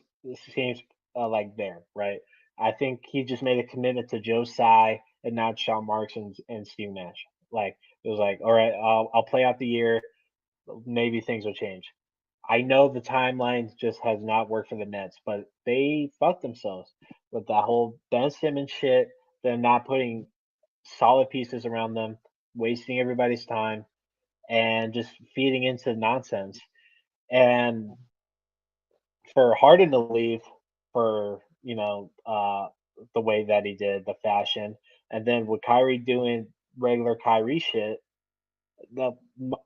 seems like there, right? I think he just made a commitment to Joe Tsai and not Sean Marks and Steve Nash. Like it was like, all right, I'll play out the year. Maybe things will change. I know the timeline just has not worked for the Nets, but they fucked themselves with that whole Ben Simmons shit. They're not putting solid pieces around them, wasting everybody's time, and just feeding into nonsense. And for Harden to leave for the way that he did, the fashion, and then with Kyrie doing regular Kyrie shit,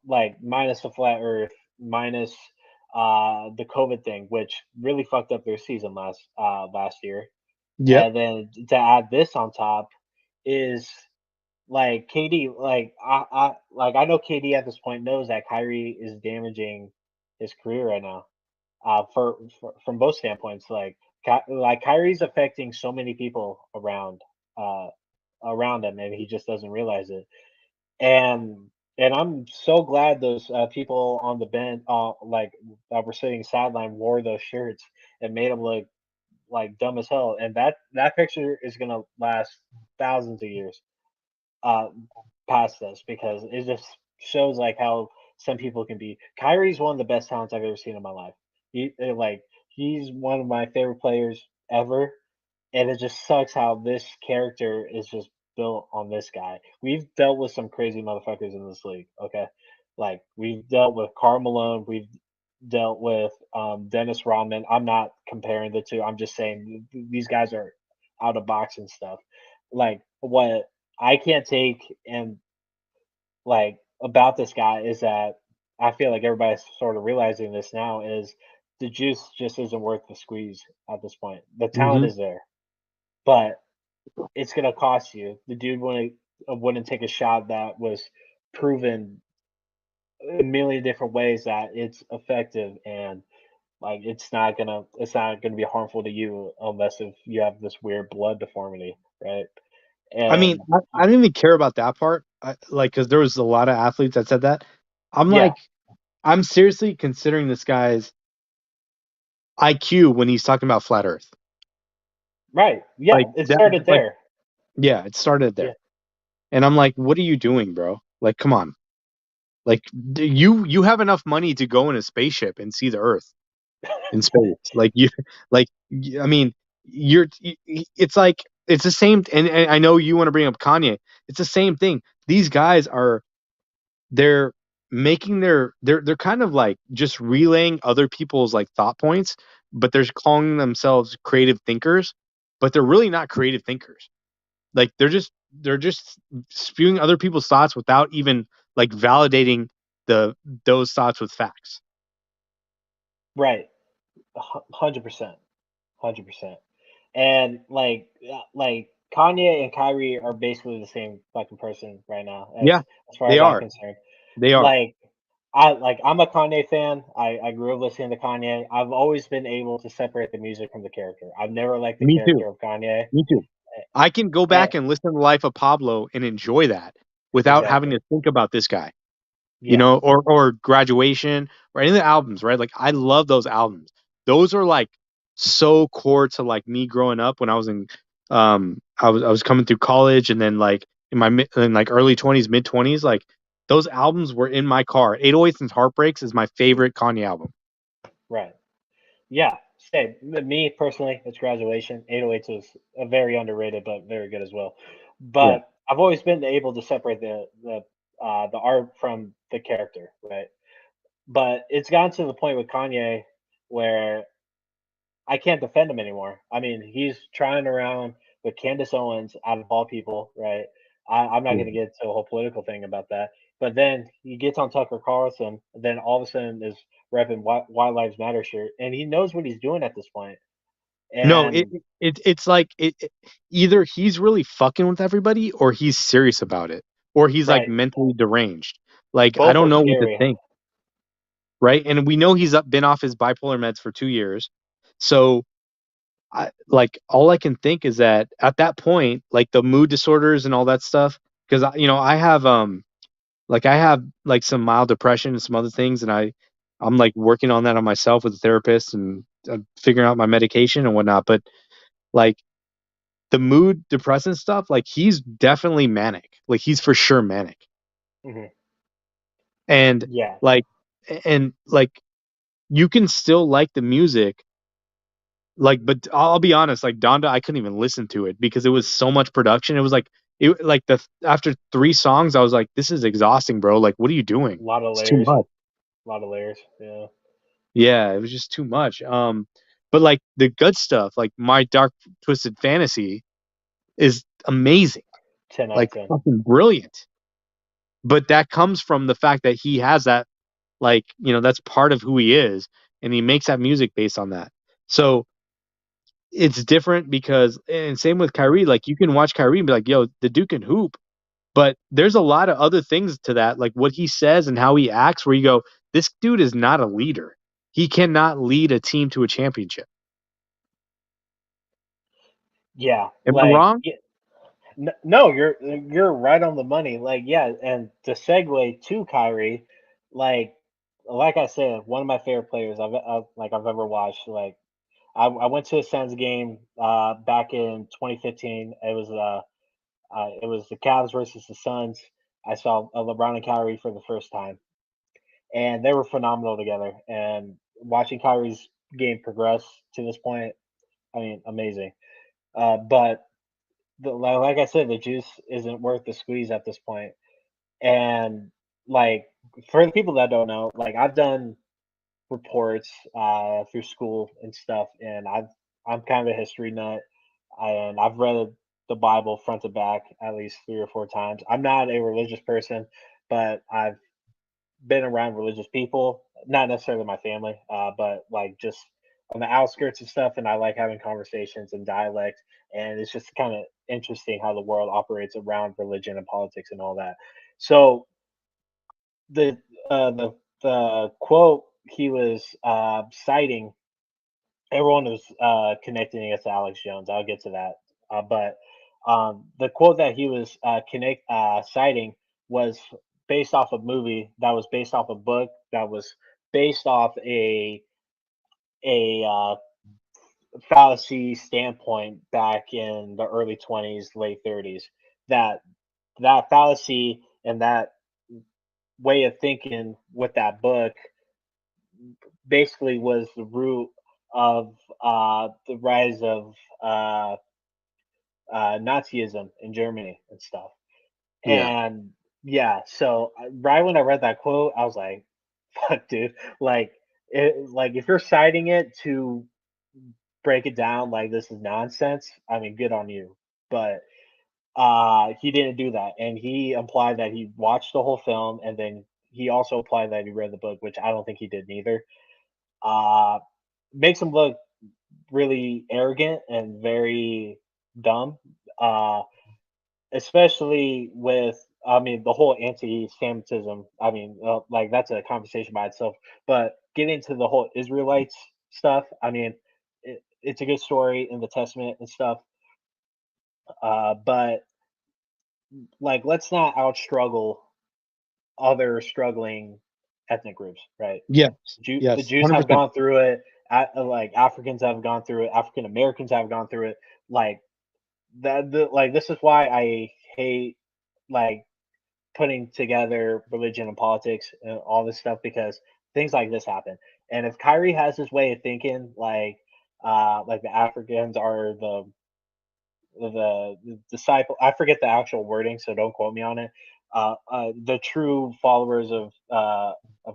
like minus the flat Earth, minus the COVID thing, which really fucked up their season last year, yep, and then to add this on top is like KD, I know KD at this point knows that Kyrie is damaging his career right now. From both standpoints, like Kyrie's affecting so many people uh around him, and he just doesn't realize it. And I'm so glad those people on the bench, like that were sitting sideline, wore those shirts and made them look like dumb as hell. And that picture is gonna last thousands of years uh, past this because it just shows like how some people can be. Kyrie's one of the best talents I've ever seen in my life. He's one of my favorite players ever, and it just sucks how this character is just built on this guy. We've dealt with some crazy motherfuckers in this league. Okay, like we've dealt with Karl Malone. We've dealt with Dennis Rodman. I'm not comparing the two. I'm just saying these guys are out of box and stuff. Like what I can't take and like about this guy is that I feel like everybody's sort of realizing this now is the juice just isn't worth the squeeze at this point. The talent hmm is there, but it's gonna cost you. The dude wouldn't take a shot that was proven a million different ways that it's effective and like it's not gonna be harmful to you unless if you have this weird blood deformity, right? I mean, And I don't even care about that part. Like, because there was a lot of athletes that said that. I'm yeah, like, I'm seriously considering this guy's IQ when he's talking about flat Earth. right. Yeah, Like it that, started like there. yeah, it started Yeah, there, and I'm like, what are you doing, bro? Like, come on, like you have enough money to go in a spaceship and see the Earth in space. Like you, I mean, it's like it's the same. And I know you want to bring up Kanye. It's the same thing. These guys are they're making they're kind of like just relaying other people's like thought points, but they're calling themselves creative thinkers, but they're really not creative thinkers. Like they're just spewing other people's thoughts without even like validating the those thoughts with facts. right. 100%, 100%. And like Kanye and Kyrie are basically the same fucking person right now, Yeah, as far they as I'm are. concerned. They are. Like I'm a Kanye fan. I grew up listening to Kanye. I've always been able to separate the music from the character. I've never liked the Me too. character of Kanye. Me too. I can go Eh, back and listen to the life of Pablo and enjoy that without having exactly. to think about this guy. You Yeah. know, or Graduation or any of the albums, right? Like I love those albums. Those are like so core to like me growing up when I was in I was coming through college and then like in like early 20s, mid 20s, like those albums were in my car. 808s and Heartbreaks is my favorite Kanye album. Right. Yeah. Same. Me personally, it's Graduation. 808s was a very underrated, but very good as well. Yeah. But I've always been able to separate the art from the character, right? But it's gotten to the point with Kanye where I can't defend him anymore. I mean, he's trying around with Candace Owens out of all people, right? I'm not Yeah. going to get into a whole political thing about that. But then he gets on Tucker Carlson, and then all of a sudden is repping Why Lives Matter shirt, and he knows what he's doing at this point. No, And it's like either he's really fucking with everybody or he's serious about it or he's like right, mentally deranged. Like I both don't are know what to scary. think, right? And we know been off his bipolar meds for 2 years. So like all I can think is that at that point, like the mood disorders and all that stuff, because I have like some mild depression and some other things, and I'm like working on that on myself with a therapist and figuring out my medication and whatnot. But like the mood depressant stuff, like he's definitely manic. Like he's for sure manic. Hmm. And Yeah, like and like you can still like the music. Like, but I'll be honest, like Donda, I couldn't even listen to it because it was so much production. It was like after 3 songs, I was like, this is exhausting, bro. Like, what are you a doing? lot of It's too layers, much. a lot of layers. Yeah, Yeah, it was just too much. But like the good stuff, like My Dark Twisted Fantasy is amazing. 10 out of Like 10. fucking brilliant. But that comes from the fact that he has that, like, that's part of who he is, and he makes that music based on that. So it's different because, and same with Kyrie, like you can watch Kyrie and be like, yo, the dude can hoop. But there's a lot of other things to that, like what he says and how he acts, where you go, this dude is not a leader. He cannot lead a team to a championship. Yeah, Am I like wrong? no, you're right on the money. Like, yeah, and to segue to Kyrie, like like I said, one of my favorite players I've ever watched. Like, I went to a Suns game back in 2015. It was the Cavs versus the Suns. I saw LeBron and Kyrie for the first time, and they were phenomenal together. And watching Kyrie's game progress to this point, I mean, amazing. But like I said, the juice isn't worth the squeeze at this point. And like for the people that don't know, like I've done reports through school and stuff, and I'm kind of a history nut, and I've read the Bible front to back at least 3 or 4 times. I'm not a religious person, but I've been around religious people, not necessarily my family, but like just on the outskirts of stuff, and I like having conversations in dialect, and it's just kind of interesting how the world operates around religion and politics and all that. So the the quote he was citing, everyone was connecting it to Alex Jones. I'll get to that, but the quote that he was citing was based off a movie that was based off a book that was based off a fallacy standpoint back in the early 20s, late 30s. That that fallacy and that way of thinking with that book basically was the root of the rise of uh, Nazism in Germany and stuff. Yeah. And yeah, so right when I read that quote, I was like, "Fuck, dude! Like if you're citing it to break it down like this is nonsense, I mean, good on you." But he didn't do that, and he implied that he watched the whole film, and then he also implied that he read the book, which I don't think he did neither. Uh, Makes him look really arrogant and very dumb. Especially with, I mean, the whole anti-Semitism. I mean, like that's a conversation by itself. But getting to the whole Israelites stuff, I mean, it's a good story in the Testament and stuff. But like, let's not out struggle other struggling ethnic groups, right? Yes. The Yes. Jews have 100%. gone through it. Like Africans have gone through it. African Americans have gone through it. Like like this is why I hate like putting together religion and politics and all this stuff because things like this happen. And if Kyrie has his way of thinking, like the Africans are the disciple, I forget the actual wording, so don't quote me on it. The true followers of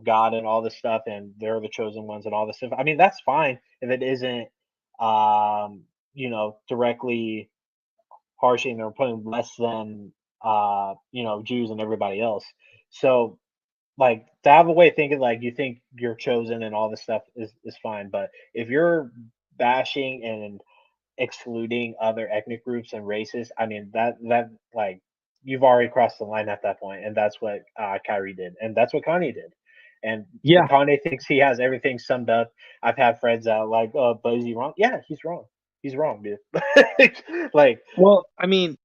God and all this stuff, and they're the chosen ones and all this stuff. I mean, that's fine if it isn't, directly harshing or putting less than Jews and everybody else. So like to have a way of thinking like you think you're chosen and all this stuff is fine, but if you're bashing and excluding other ethnic groups and races, I mean that like you've already crossed the line at that point, and that's what Kyrie did, and that's what Kanye did, and Yeah. Kanye thinks he has everything summed up. I've had friends out like, but is he wrong? Yeah, he's wrong. He's wrong, dude. Like, Well, I mean,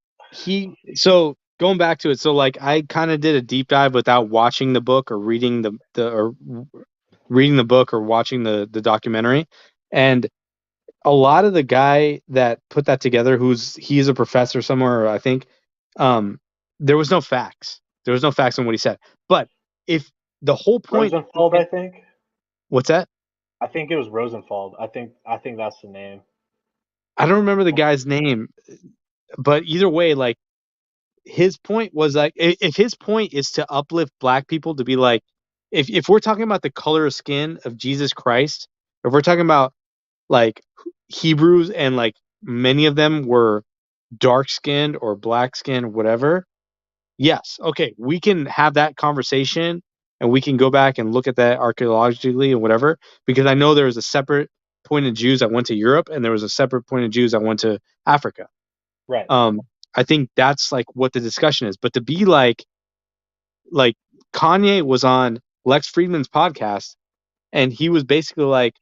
so going back to it, so like I kind of did a deep dive without watching the book or reading reading the book or watching the documentary. And a lot of the guy that put that together, he's a professor somewhere, I think, um, there was no facts. There was no facts on what he said. But if the whole point, Rosenfeld, I think. what's that? I think it was Rosenfeld. I think that's the name. I don't remember the guy's name, but either way, like his point was like if his point is to uplift black people to be like if we're talking about the color of skin of Jesus Christ, if we're talking about like Hebrews and like many of them were dark skinned or black skinned, whatever, yes, okay, we can have that conversation and we can go back and look at that archaeologically and whatever, because I know there was a separate point of Jews that went to Europe and there was a separate point of Jews that went to Africa. Right. um I think that's like what the discussion is. But to be like Kanye was on Lex Friedman's podcast and he was basically like,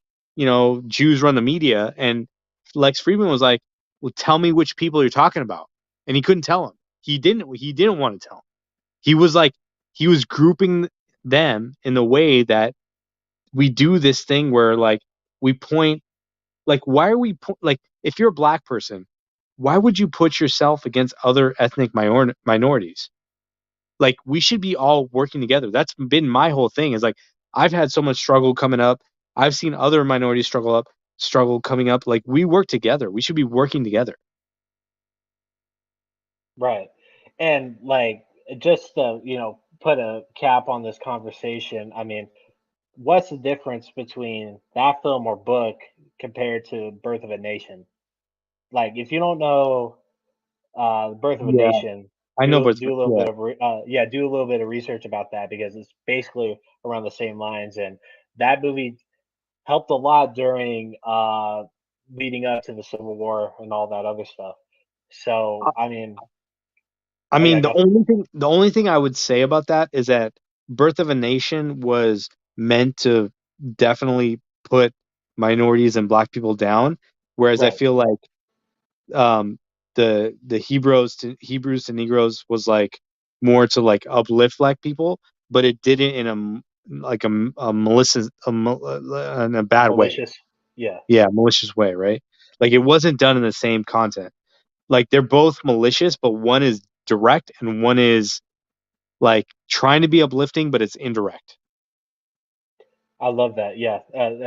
Jews run the media, and Lex Friedman was like, well, tell me which people you're talking about. And he couldn't tell him. He didn't want to tell him. He was like he was grouping them in the way that we do this thing where like we point, like why are we like if you're a black person, why would you put yourself against other ethnic minorities? Like we should be all working together. That's been my whole thing, is like I've had so much struggle coming up. I've seen other minorities struggle coming up. Like we work together. We should be working together. Right. And like just to, put a cap on this conversation, I mean, what's the difference between that film or book compared to Birth of a Nation? Like if you don't know Birth of a Yeah, Nation, I know, but do a little yeah, bit of do a little bit of research about that because it's basically around the same lines, and that movie helped a lot during leading up to the Civil War and all that other stuff. So I mean, I oh yeah, mean, go. the only thing I would say about that is that Birth of a Nation was meant to definitely put minorities and black people down, whereas I Right. feel like um the Hebrews to Negroes was like more to like uplift black people, but it did it in a malicious in a bad way. Malicious. Yeah. Yeah, malicious way, right? Like it wasn't done in the same content. Like they're both malicious, but one is direct and one is like trying to be uplifting, but it's indirect. I love that. Yeah,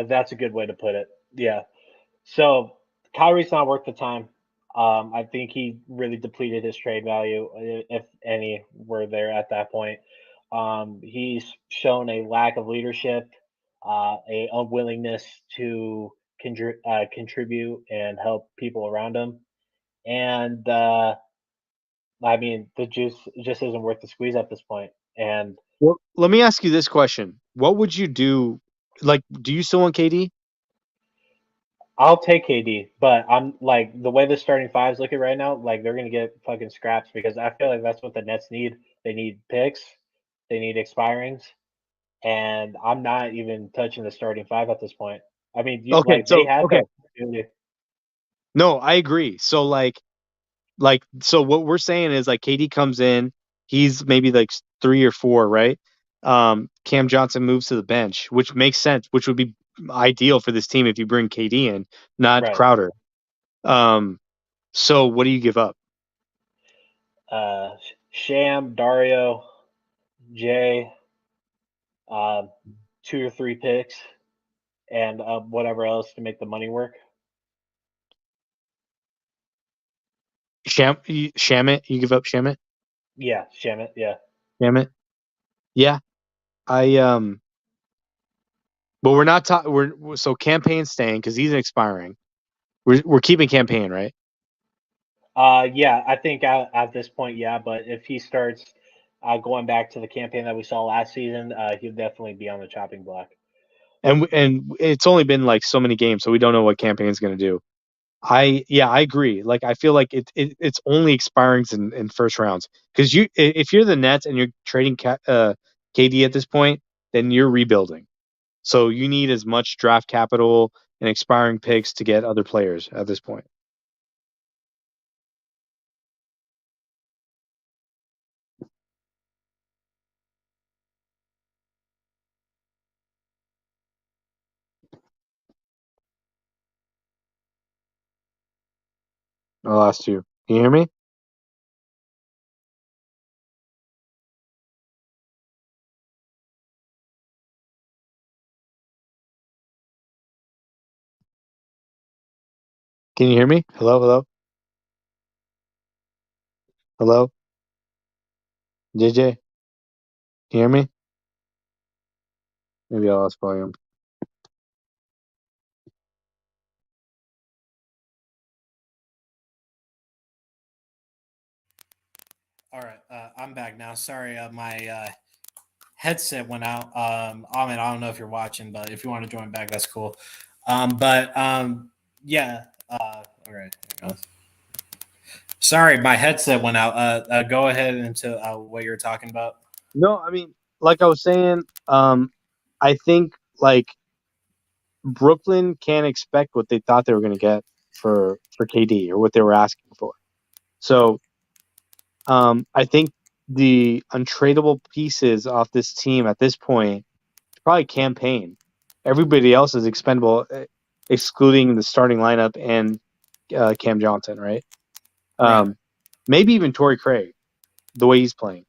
that's a good way to put it. Yeah. So Kyrie's not worth the time. I think he really depleted his trade value, if any were there at that point. He's shown a lack of leadership, a unwillingness to contribute and help people around him, and I mean the juice just isn't worth the squeeze at this point. And Well, let me ask you this question. What would you do? Like, do you still want KD? I'll take KD, but I'm like the way the starting five's looking right now, like they're gonna get fucking scraps because I feel like that's what the Nets need. They need picks, they need expirings, and I'm not even touching the starting five at this point. I mean, Okay, they so had the okay. opportunity. No, I agree. So so what we're saying is like KD comes in, he's maybe like 3 or 4, right? Cam Johnson moves to the bench, which makes sense, which would be ideal for this team if you bring KD in, not Right. Crowder. Um, so what do you give up? Sham, Dario, Jay, uh, 2 or 3 picks, and whatever else to make the money work. Shamit, you give up Shamit? Yeah, Sham it. Yeah. Shamit? Yeah. I but we're not talking. So campaign staying because he's expiring. We're keeping campaign, right? Yeah, I think at this point, yeah. But if he starts going back to the campaign that we saw last season, he'll definitely be on the chopping block. And it's only been like so many games, so we don't know what campaign's going to do. I agree. Like I feel like it's only expiring in first rounds because if you're the Nets and you're trading KD at this point, then you're rebuilding. So you need as much draft capital and expiring picks to get other players at this point. I lost you. Can you hear me? Can you hear me? Hello, hello, hello, JJ. Can you hear me? Maybe I lost volume. All right, I'm back now. Sorry, my headset went out. Ahmed, I don't know if you're watching, but if you want to join back, that's cool. Yeah. All right. Here goes. Sorry, my headset went out. Go ahead into what you're talking about. No, I mean, like I was saying, I think like Brooklyn can't expect what they thought they were going to get for KD or what they were asking for. So, I think the untradeable pieces off this team at this point is probably campaign. Everybody else is expendable, excluding the starting lineup and Cam Johnson, right? Right. Maybe even Torrey Craig, the way he's playing.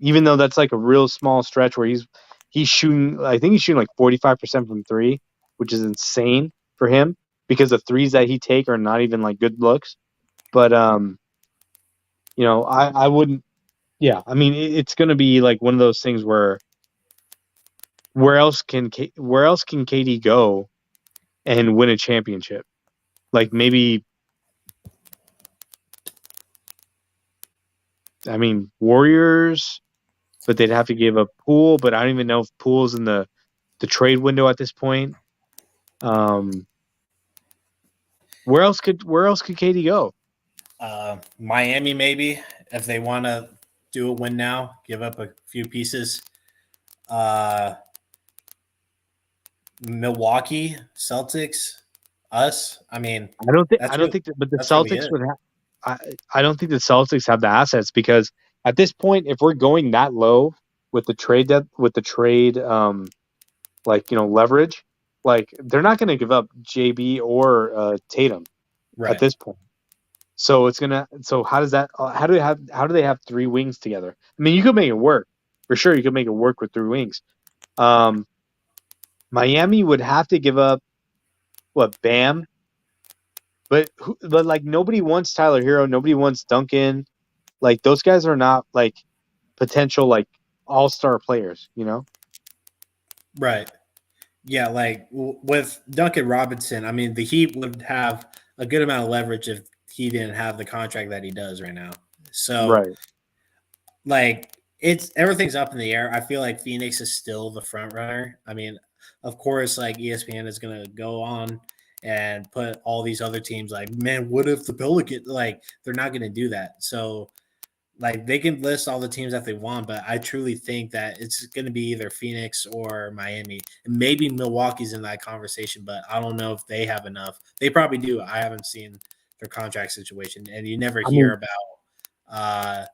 Even though that's like a real small stretch where he's shooting, I think he's shooting like 45% from three, which is insane for him because the threes that he take are not even like good looks. But I wouldn't. Yeah, I mean, it's going to be like one of those things where else can KD go and win a championship? Like maybe, I mean, Warriors, but they'd have to give up Poole. But I don't even know if Poole's in the trade window at this point. Where else could KD go? Miami, maybe, if they want to do a win now, give up a few pieces. Milwaukee, Celtics, us. I mean, I don't think but the really Celtics it. would have. I don't think the Celtics have the assets because at this point, if we're going that low with the trade leverage, like they're not going to give up JB or Tatum at this point. So it's gonna. So how does that? How do they have three wings together? I mean, you could make it work for sure. You could make it work with three wings. Miami would have to give up Bam, but like nobody wants Tyler Hero. Nobody wants Duncan. Like those guys are not like potential like all-star players. Right. Yeah, like with Duncan Robinson, I mean, the Heat would have a good amount of leverage if he didn't have the contract that he does right now. So, Right. like, everything's up in the air. I feel like Phoenix is still the front runner. I mean, of course, like ESPN is going to go on and put all these other teams like, man, what if the Pelicans, like, they're not going to do that. So, like they can list all the teams that they want, but I truly think that it's going to be either Phoenix or Miami. And maybe Milwaukee's in that conversation, but I don't know if they have enough. They probably do. I haven't seen their contract situation, and you never hear about,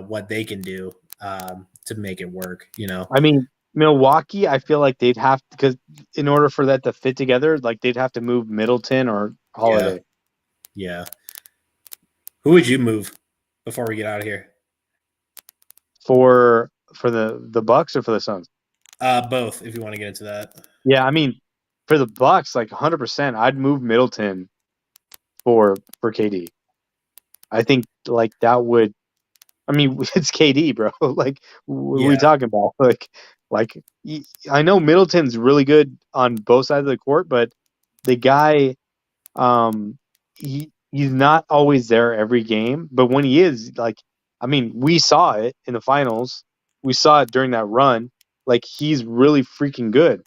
what they can do to make it work. I mean, Milwaukee, I feel like they'd have because in order for that to fit together, like they'd have to move Middleton or Holiday. Yeah. Who would you move before we get out of here? For the Bucks or for the Suns? Both, if you want to get into that. Yeah, I mean, for the Bucks, like 100%, I'd move Middleton for KD. I think like that would. I mean, it's KD, bro. Like, what are we talking about? Like, I know Middleton's really good on both sides of the court, but the guy, he's not always there every game. But when he is, like, I mean, we saw it in the finals. We saw it during that run. Like, he's really freaking good.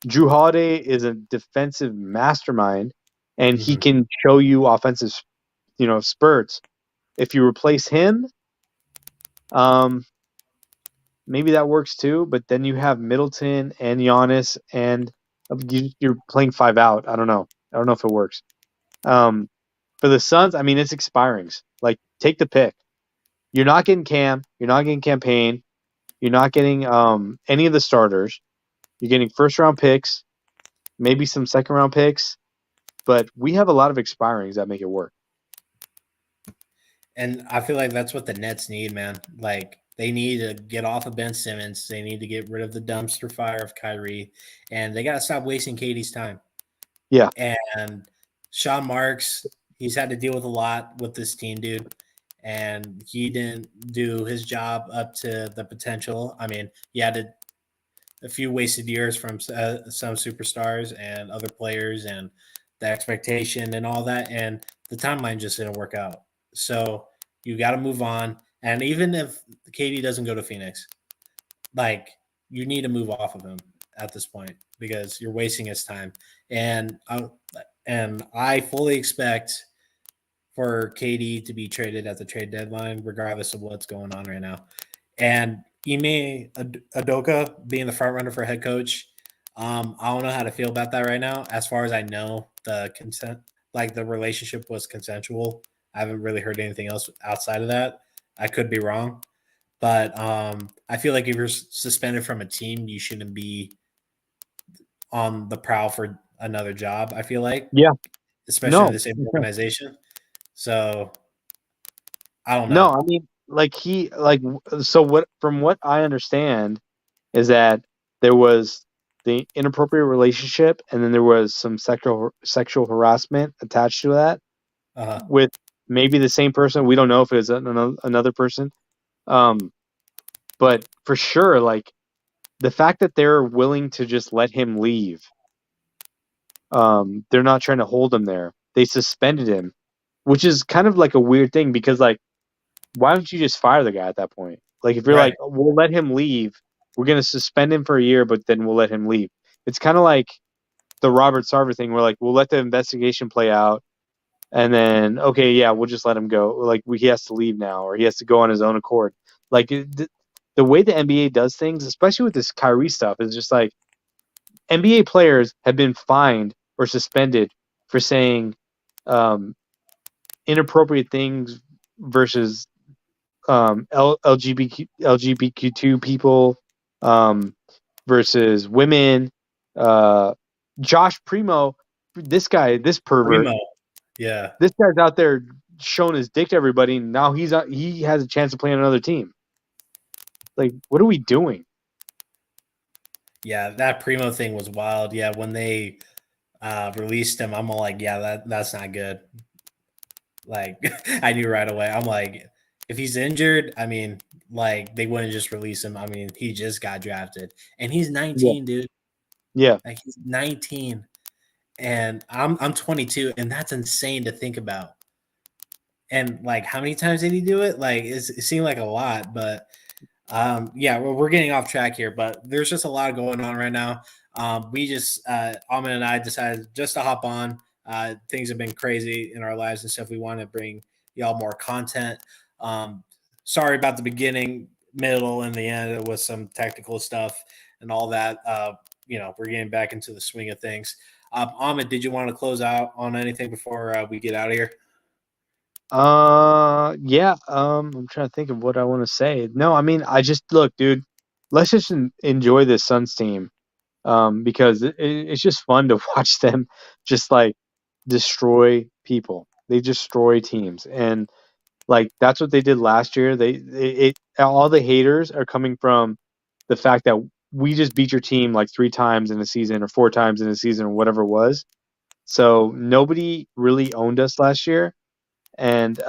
Drew Holiday is a defensive mastermind, and he Mhm. can show you offensive, spurts. If you replace him, maybe that works too. But then you have Middleton and Giannis, and you're playing 5 out. I don't know. I don't know if it works. For the Suns, I mean, it's expiring. Like, take the pick. You're not getting Cam. You're not getting Campaign. You're not getting any of the starters. You're getting first-round picks, maybe some second-round picks. But we have a lot of expirings that make it work. And I feel like that's what the Nets need, man. Like, they need to get off of Ben Simmons. They need to get rid of the dumpster fire of Kyrie. And they got to stop wasting Katie's time. Yeah. And Sean Marks, he's had to deal with a lot with this team, dude. And he didn't do his job up to the potential. I mean, he had a few wasted years from some superstars and other players and the expectation and all that. And the timeline just didn't work out. So you got to move on. And even if Katie doesn't go to Phoenix, like, you need to move off of him at this point because you're wasting his time. And I fully expect for KD to be traded at the trade deadline, regardless of what's going on right now. And Ime Adoka being the front runner for head coach, I don't know how to feel about that right now. As far as I know, the relationship was consensual. I haven't really heard anything else outside of that. I could be wrong, but I feel like if you're suspended from a team, you shouldn't be on the prowl for another job. I feel like, Yeah. especially in No. the same organization. So I don't No, know. I mean, so what, from what I understand is that there was the inappropriate relationship, and then there was some sexual harassment attached to that with maybe the same person. We don't know if it was another person. But for sure, like, the fact that they're willing to just let him leave, they're not trying to hold him there. They suspended him, which is kind of like a weird thing because, like, why don't you just fire the guy at that point? Like, if you're Right. like, we'll let him leave, we're going to suspend him for a year, but then we'll let him leave. It's kind of like the Robert Sarver thing where, like, we'll let the investigation play out, and then, okay, yeah, we'll just let him go. Like, he has to leave now, or he has to go on his own accord. Like, the way the NBA does things, especially with this Kyrie stuff, is just like, NBA players have been fined or suspended for saying inappropriate things versus LGBTQ2 people versus women. Josh Primo, this pervert, Primo. Yeah. this guy's out there showing his dick to everybody. And now he has a chance to play on another team. Like, what are we doing? Yeah, that Primo thing was wild. Yeah, when they released him, I'm all like, yeah, that's not good. Like, I knew right away. I'm like, if he's injured, I mean, like, they wouldn't just release him. I mean, he just got drafted, and he's 19, dude. Yeah. Like, he's 19, and I'm 22, and that's insane to think about. And like, how many times did he do it? Like, it seemed like a lot, but yeah, we're getting off track here, but there's just a lot going on right now. We just, Ahmed and I decided just to hop on. Things have been crazy in our lives and stuff. We want to bring y'all more content. Sorry about the beginning, middle, and the end with some technical stuff and all that. We're getting back into the swing of things. Ahmed, did you want to close out on anything before we get out of here? Yeah. I'm trying to think of what I want to say. No, I mean, I just look, dude. Let's just enjoy this Suns team, because it's just fun to watch them just like destroy people. They destroy teams, and like that's what they did last year. All the haters are coming from the fact that we just beat your team like 3 times in a season or 4 times in a season or whatever it was. So nobody really owned us last year, and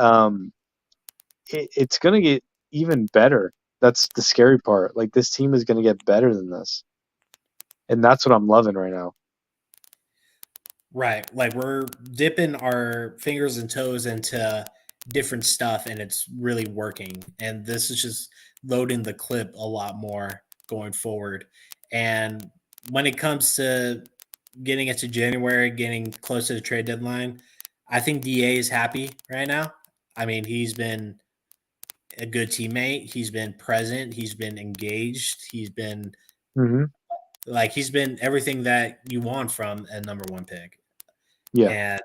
it's gonna get even better. That's the scary part. Like, this team is gonna get better than this, and that's what I'm loving right now. Right. Like, we're dipping our fingers and toes into different stuff, and it's really working. And this is just loading the clip a lot more going forward. And when it comes to getting into January, getting close to the trade deadline, I think DA is happy right now. I mean, he's been a good teammate. He's been present. He's been engaged. He's been Mhm. he's been everything that you want from a number one pick. Yeah. And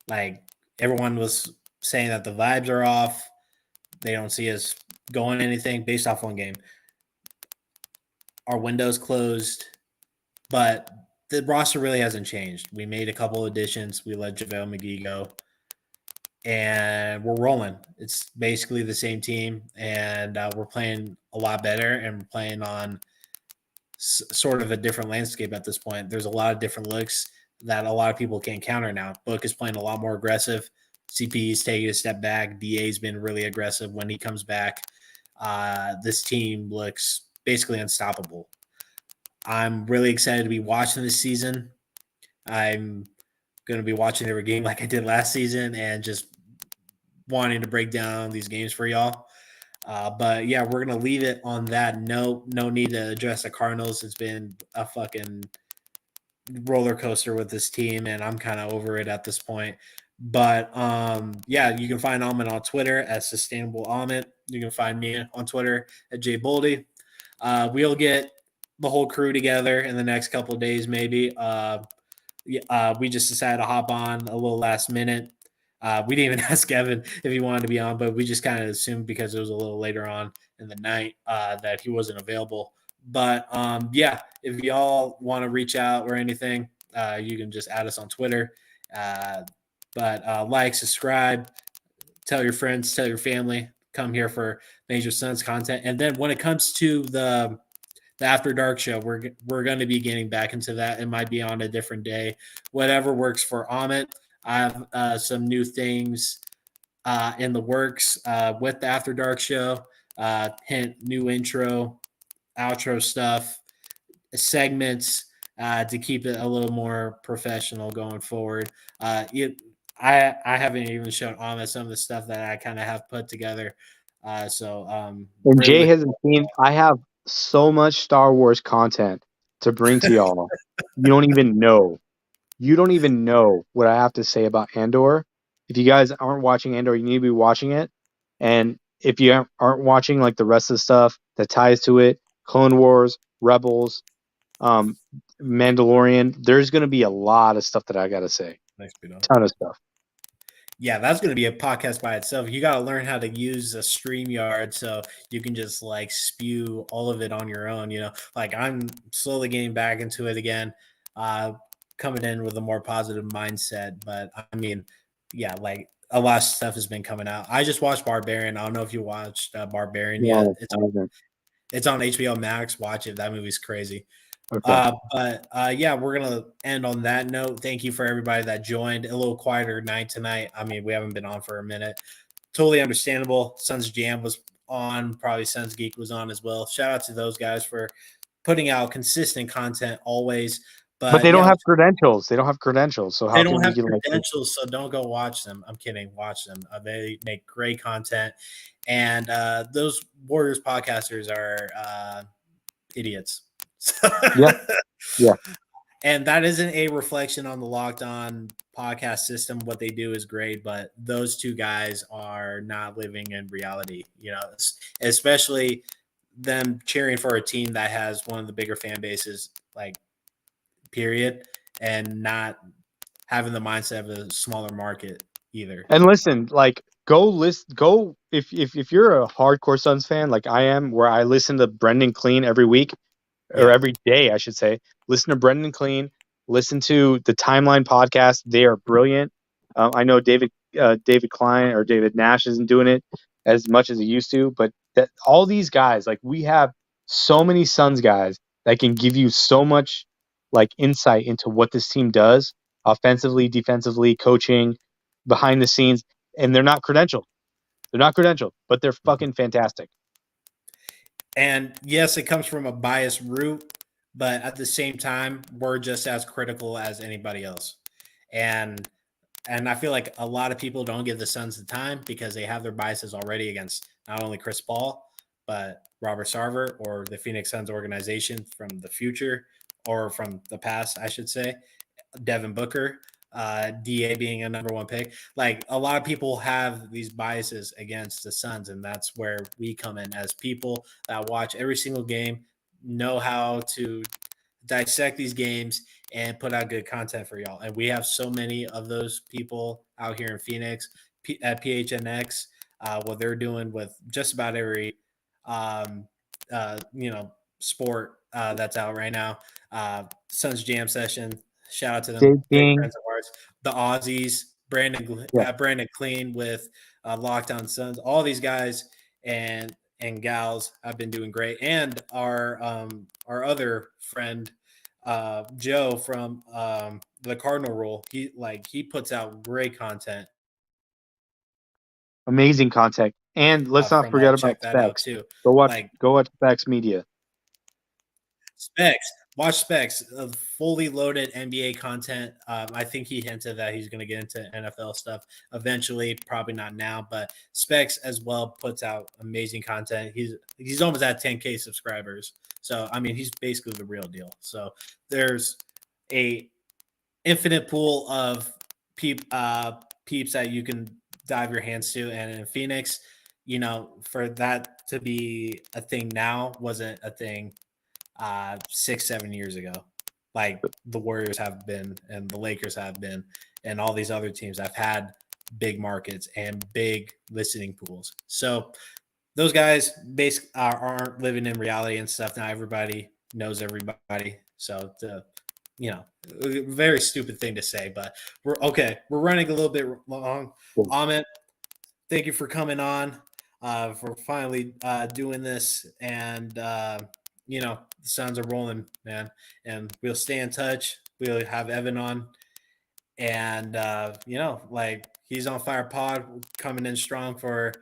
like everyone was saying that the vibes are off. They don't see us going anything based off one game. Our window's closed, but the roster really hasn't changed. We made a couple additions. We let JaVale McGee go, and we're rolling. It's basically the same team, and we're playing a lot better, and we're playing on sort of a different landscape at this point. There's a lot of different looks that a lot of people can't counter now. Book is playing a lot more aggressive. CP is taking a step back. DA's been really aggressive when he comes back. This team looks basically unstoppable. I'm really excited to be watching this season. I'm going to be watching every game like I did last season and just wanting to break down these games for y'all. But yeah, we're going to leave it on that note. No need to address the Cardinals. It's been a fucking roller coaster with this team, and I'm kind of over it at this point. But yeah, you can find Almond on Twitter at Sustainable Almond. You can find me on Twitter at Jay Boldy. We'll get the whole crew together in the next couple of days, maybe. We just decided to hop on a little last minute. We didn't even ask Evan if he wanted to be on, but we just kind of assumed because it was a little later on in the night that he wasn't available. But yeah, if y'all want to reach out or anything, you can just add us on Twitter. But like, subscribe, tell your friends, tell your family, come here for Major Sons content. And then when it comes to the After Dark show, we're going to be getting back into that. It might be on a different day, whatever works for Amit. I have some new things in the works with the After Dark show. Hint, new intro, outro stuff, segments to keep it a little more professional going forward. I haven't even shown Amit some of the stuff that I kind of have put together. And Really Jay hasn't seen. I have so much Star Wars content to bring to y'all. You don't even know. You don't even know what I have to say about Andor. If you guys aren't watching Andor, you need to be watching it. And if you aren't watching like the rest of the stuff that ties to it, Clone Wars, Rebels, um, Mandalorian, there's going to be a lot of stuff that I got to say. nice, Ton of stuff. yeah, that's going to be a podcast by itself. You got to learn how to use a StreamYard so you can just like spew all of it on your own. Like I'm slowly getting back into it again, coming in with a more positive mindset. But I mean, yeah, like a lot of stuff has been coming out. I just watched Barbarian. I don't know if you watched Barbarian Yeah, yet. It's on HBO Max. Watch it. That movie's crazy. okay. But yeah, we're gonna end on that note. Thank you for everybody that joined. A little quieter night tonight. I mean, we haven't been on for a minute. Totally understandable. Sons Jam was on, probably Sons Geek was on as well. Shout out to those guys for putting out consistent content always. But they yeah, don't have credentials. They don't have credentials. So how they can don't we have get like? credentials, so don't go watch them. I'm kidding. Watch them. They make great content, and those Warriors podcasters are idiots. Yeah, yeah. And that isn't a reflection on the Locked On podcast system. What they do is great, but those two guys are not living in reality, especially them cheering for a team that has one of the bigger fan bases, like, period, and not having the mindset of a smaller market either. And listen, like go if you're a hardcore Suns fan like I am, where I listen to Brendan Clean every week or Yeah. every day, I should say. Listen to Brendan Clean. Listen to the Timeline podcast. They are brilliant. I know David Klein or David Nash isn't doing it as much as he used to, but all these guys, like we have so many Suns guys that can give you so much like insight into what this team does offensively, defensively, coaching, behind the scenes, and they're not credentialed. They're not credentialed, but they're fucking fantastic. And yes, it comes from a biased route, but at the same time, we're just as critical as anybody else. And And I feel like a lot of people don't give the Suns the time because they have their biases already against not only Chris Paul, but Robert Sarver or the Phoenix Suns organization from the future or from the past, I should say. Devin Booker, DA being a number one pick. Like a lot of people have these biases against the Suns, and that's where we come in as people that watch every single game, know how to dissect these games and put out good content for y'all. And we have so many of those people out here in Phoenix at PHNX, what they're doing with just about every, sport that's out right now. Suns Jam Session. Shout out to them, Jake great King. friends of ours. The Aussies, Yeah. Brandon Clean with Lockdown Suns. All these guys and gals have been doing great. And our other friend, Joe from the Cardinal Rule, he puts out great content Amazing content. And let's not from forget that. about Check that out Specs. too. Go watch Like Specs Media. Specs, watch Specs, fully loaded NBA content. I think he hinted that he's going to get into NFL stuff eventually, probably not now, but Specs as well puts out amazing content. He's almost at 10K subscribers, so I mean he's basically the real deal. So there's a infinite pool of peeps that you can dive your hands to, and in Phoenix, for that to be a thing now wasn't a thing 6-7 years ago, like the Warriors have been and the Lakers have been and all these other teams have had big markets and big listening pools. So those guys basically aren't living in reality and stuff. Now everybody knows everybody. So very stupid thing to say, but we're okay. We're running a little bit long. Cool. Amit, thank you for coming on, for finally doing this. And, the Suns are rolling, man. And we'll stay in touch. We'll have Evan on. And, he's on Fire Pod coming in strong for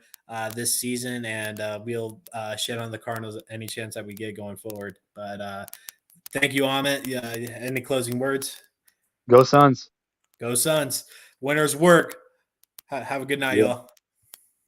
this season. And we'll shit on the Cardinals any chance that we get going forward. But thank you, Amit. Any closing words? Go Suns. Go Suns. Winners work. Have a good night, Yeah. y'all.